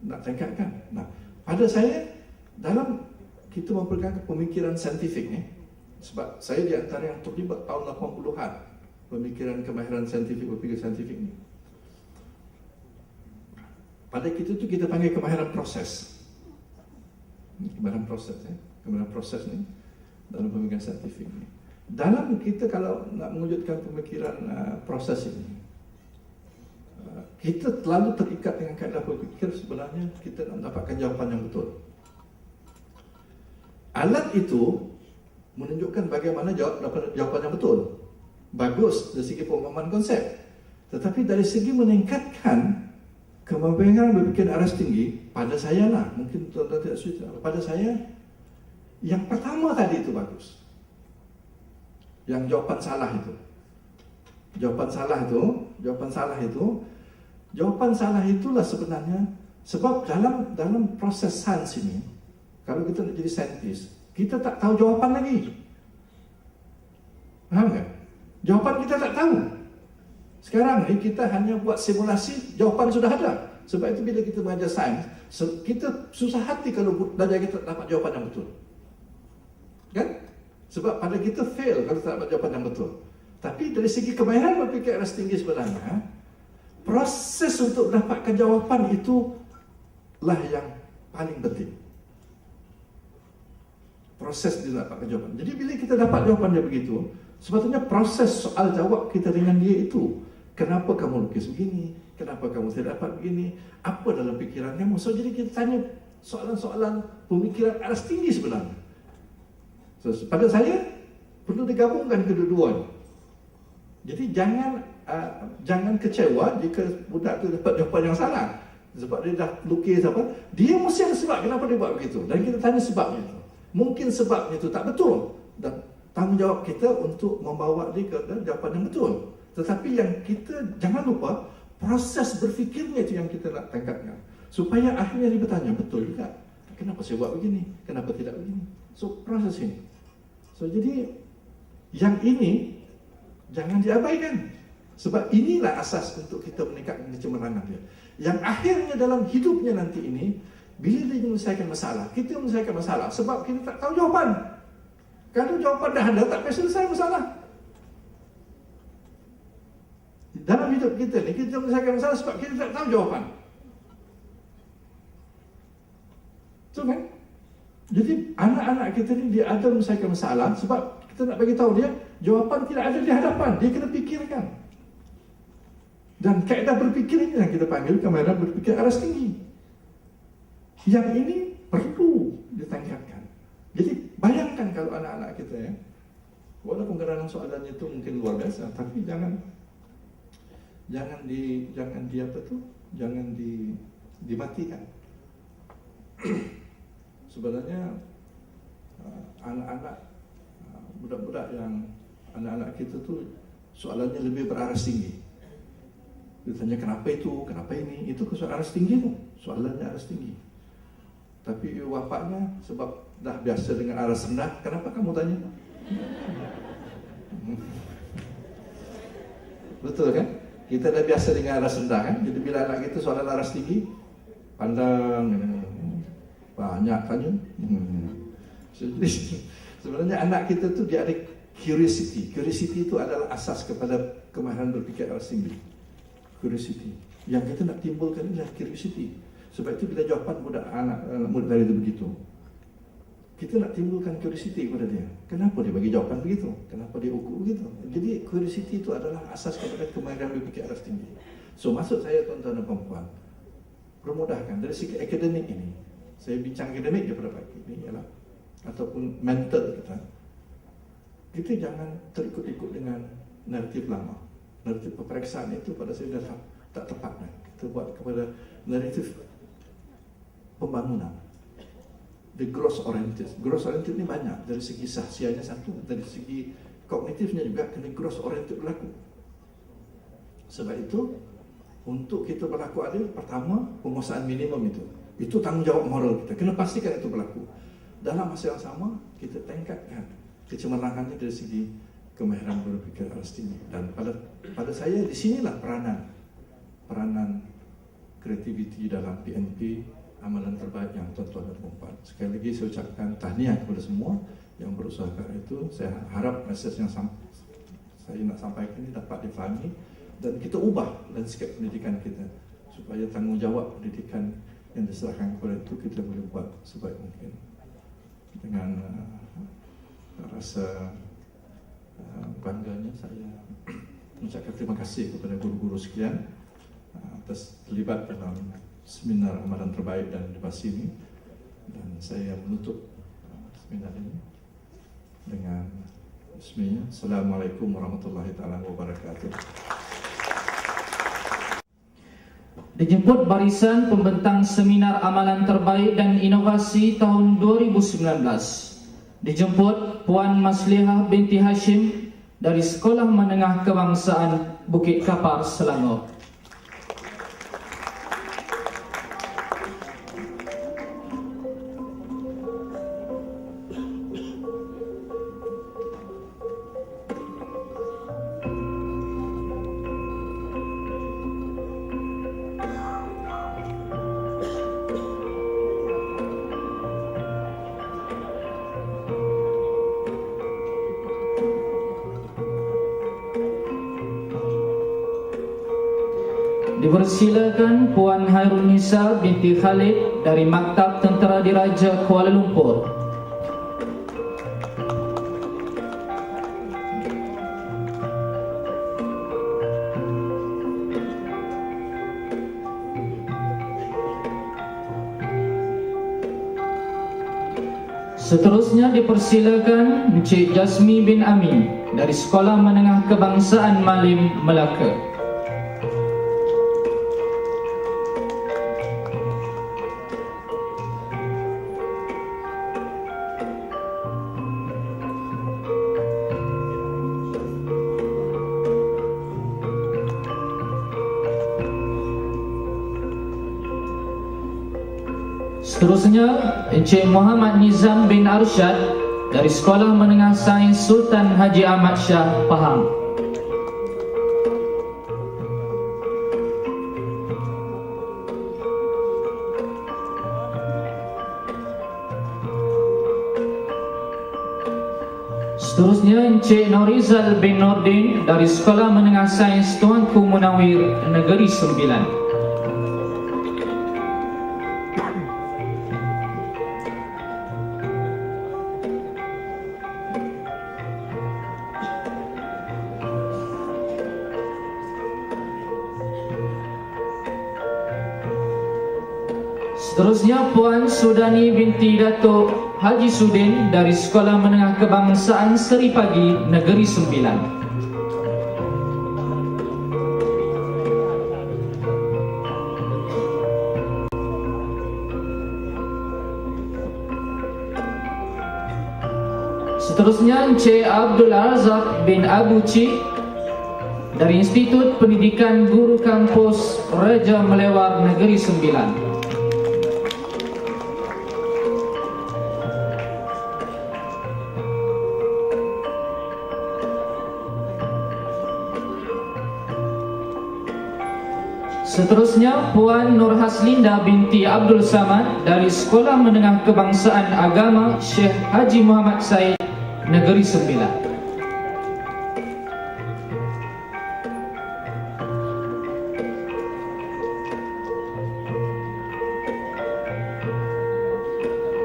nak tingkatkan. Nah, pada saya dalam kita mempegang pemikiran saintifik ni, sebab saya di antara yang terlibat tahun 80-an pemikiran kemahiran saintifik, berfikir saintifik ni. Pada kita tu kita panggil kemahiran proses. Kemahiran proses kemahiran proses ni dalam pemikiran saintifik ni. Dalam kita kalau nak mewujudkan pemikiran proses ini, kita terlalu terikat dengan kaedah berfikir, sebenarnya kita nak mendapatkan jawapan yang betul. Alat itu menunjukkan bagaimana jawapan yang betul. Bagus dari segi pemahaman konsep. Tetapi dari segi meningkatkan kemampuan berfikir aras tinggi, pada saya lah, mungkin tuan-tuan tidak setuju, pada saya yang pertama tadi itu bagus. Yang jawapan salah itu. Jawapan salah itulah sebenarnya sebab dalam proses sains ini, kalau kita nak jadi saintis, kita tak tahu jawapan lagi. Faham tak? Jawapan kita tak tahu. Sekarang ni kita hanya buat simulasi, jawapan sudah ada. Sebab itu bila kita belajar sains, kita susah hati kalau belajar kita dapat jawapan yang betul. Kan? Sebab pada kita fail kalau tak dapat jawapan yang betul. Tapi dari segi kemahiran berfikir aras tinggi sebenarnya, proses untuk mendapatkan jawapan itu lah yang paling penting. Proses dia dapatkan jawapan. Jadi bila kita dapat jawapan dia begitu, sebetulnya proses soal jawab kita dengan dia itu, kenapa kamu lukis begini? Kenapa kamu tidak dapat begini? Apa dalam fikiran kamu? So jadi kita tanya soalan-soalan pemikiran aras tinggi sebenarnya. So, pada saya perlu digabungkan kedua-duanya. Jadi jangan kecewa jika budak itu dapat jawapan yang salah. Sebab dia dah lukis apa, dia mesti ada sebab kenapa dia buat begitu. Dan kita tanya sebabnya itu. Mungkin sebabnya itu tak betul. Dan tanggungjawab kita untuk membawa dia ke jawapan yang betul. Tetapi yang kita jangan lupa, proses berfikirnya itu yang kita nak tingkatkan. Supaya akhirnya dia bertanya, betul juga. Kenapa saya buat begini? Kenapa tidak begini? So proses ini. So jadi yang ini jangan diabaikan. Sebab inilah asas untuk kita meningkatkan kecemerlangan dia. Yang akhirnya dalam hidupnya nanti ini, bila dia menyelesaikan masalah, kita menyelesaikan masalah sebab kita tak tahu jawapan. Kalau jawapan dah ada, tak payah selesai masalah. Dalam hidup kita ni, kita menyelesaikan masalah sebab kita tak tahu jawapan. So kan? Jadi anak-anak kita ni dia ada menyelesaikan masalah sebab kita nak bagi tahu dia jawapan tidak ada di hadapan, dia kena fikirkan. Dan kaedah berfikir ini yang kita panggil kemahiran berfikir aras tinggi. Yang ini perlu ditingkatkan. Jadi bayangkan kalau anak-anak kita ya, walaupun kadang soalannya itu mungkin luar biasa, tapi jangan dimatikan. Sebenarnya anak-anak budak-budak yang anak-anak kita tu soalannya lebih beraras tinggi. Dia tanya kenapa itu, kenapa ini, itu soal aras tinggi tu, soalannya aras tinggi. Tapi bapaknya sebab dah biasa dengan aras rendah, kenapa kamu tanya? Betul kan? Kita dah biasa dengan aras rendah kan? Jadi bila anak kita soalan aras tinggi, pandang, banyak tanya. Jadi sebenarnya anak kita tu dia ada curiosity. Curiosity itu adalah asas kepada kemahiran berfikir arah tinggi. Curiosity. Yang kita nak timbulkan adalah curiosity. Sebab itu bila jawapan budak anak muda itu begitu, kita nak timbulkan curiosity kepada dia. Kenapa dia bagi jawapan begitu? Kenapa dia ukur begitu? Jadi curiosity itu adalah asas kepada kemahiran berfikir arah tinggi. So maksud saya tuan-tuan dan puan-puan, permudahkan dari segi akademik ini. Saya bincang akademik daripada pagi ini ialah ataupun mental kita. Kita jangan terikut-ikut dengan naratif lama. Naratif peperiksaan itu pada saya dah tak tepat. Kita buat kepada naratif pembangunan. The growth oriented. Growth oriented ni banyak. Dari segi sahsianya satu, dari segi kognitifnya juga kena growth oriented berlaku. Sebab itu, untuk kita berlaku adil, pertama, penguasaan minimum itu. Itu tanggungjawab moral kita. Kena pastikan itu berlaku. Dalam masa yang sama, kita tingkatkan kecemerlangannya dari segi kemahiran berfikir arah tinggi. Dan pada saya, di sinilah peranan kreativiti dalam PNP, amalan terbaik yang tuan-tuan dan puan-puan. Sekali lagi saya ucapkan tahniah kepada semua yang berusaha ke itu. Saya harap mesej yang saya nak sampaikan ini dapat difahami dan kita ubah landscape pendidikan kita supaya tanggungjawab pendidikan yang diserahkan kepada itu kita boleh buat sebaik mungkin. Dengan rasa bangganya saya mengucapkan terima kasih kepada guru-guru sekalian atas terlibat dalam seminar amalan terbaik dan edukasi ini, dan saya menutup seminar ini dengan bismillah. Assalamualaikum warahmatullahi taala wabarakatuh. Dijemput barisan pembentang seminar amalan terbaik dan inovasi tahun 2019. Dijemput Puan Maslihah binti Hashim dari Sekolah Menengah Kebangsaan Bukit Kapar, Selangor. Dipersilakan Puan Hairul Nisa binti Khalid dari Maktab Tentera Diraja Kuala Lumpur. Seterusnya dipersilakan Encik Jasmi bin Amin dari Sekolah Menengah Kebangsaan Malim, Melaka. Seterusnya, Encik Muhammad Nizam bin Arsyad dari Sekolah Menengah Sains Sultan Haji Ahmad Shah, Pahang. Seterusnya, Encik Norizal bin Nordin dari Sekolah Menengah Sains Tuanku Munawir, Negeri Sembilan. Seterusnya Puan Sudani binti Datuk Haji Sudin dari Sekolah Menengah Kebangsaan Seri Pagi, Negeri Sembilan. Seterusnya Encik Abdul Razak bin Abu Cik dari Institut Pendidikan Guru Kampus Raja Melewar, Negeri Sembilan. Seterusnya Puan Nur Haslinda binti Abdul Samad dari Sekolah Menengah Kebangsaan Agama Syekh Haji Muhammad Said, Negeri Sembilan.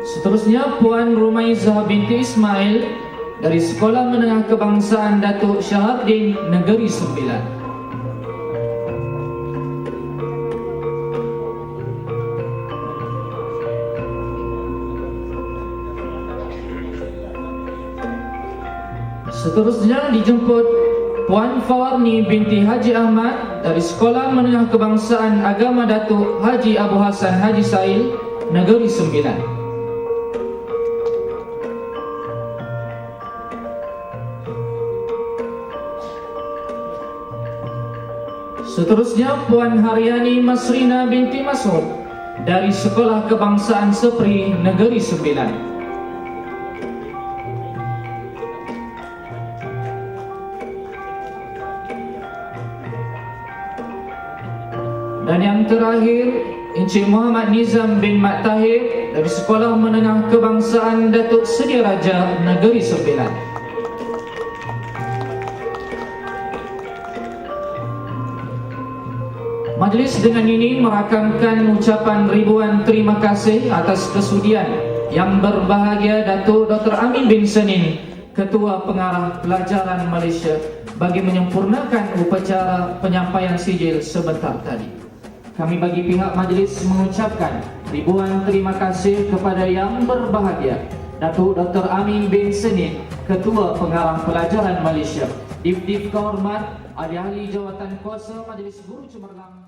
Seterusnya Puan Rumaizah binti Ismail dari Sekolah Menengah Kebangsaan Datuk Syahabuddin, Negeri Sembilan. Seterusnya dijemput Puan Fawarni binti Haji Ahmad dari Sekolah Menengah Kebangsaan Agama Datuk Haji Abu Hasan Haji Sail, Negeri Sembilan. Seterusnya Puan Haryani Masrina binti Masud dari Sekolah Kebangsaan Sepri, Negeri Sembilan. Dan yang terakhir, Encik Muhammad Nizam bin Mat Tahir dari Sekolah Menengah Kebangsaan Datuk Sedia Raja, Negeri Sembilan. Majlis dengan ini merakamkan ucapan ribuan terima kasih atas kesudian Yang berbahagia Datuk Dr. Amin bin Senin, Ketua Pengarah Pelajaran Malaysia, bagi menyempurnakan upacara penyampaian sijil sebentar tadi. Kami bagi pihak majlis mengucapkan ribuan terima kasih kepada Yang berbahagia Datuk Dr. Amin bin Senin, Ketua Pengarah Pelajaran Malaysia, Dif-Dif Kehormat, ahli-ahli jawatan kuasa Majlis Guru Cemerlang.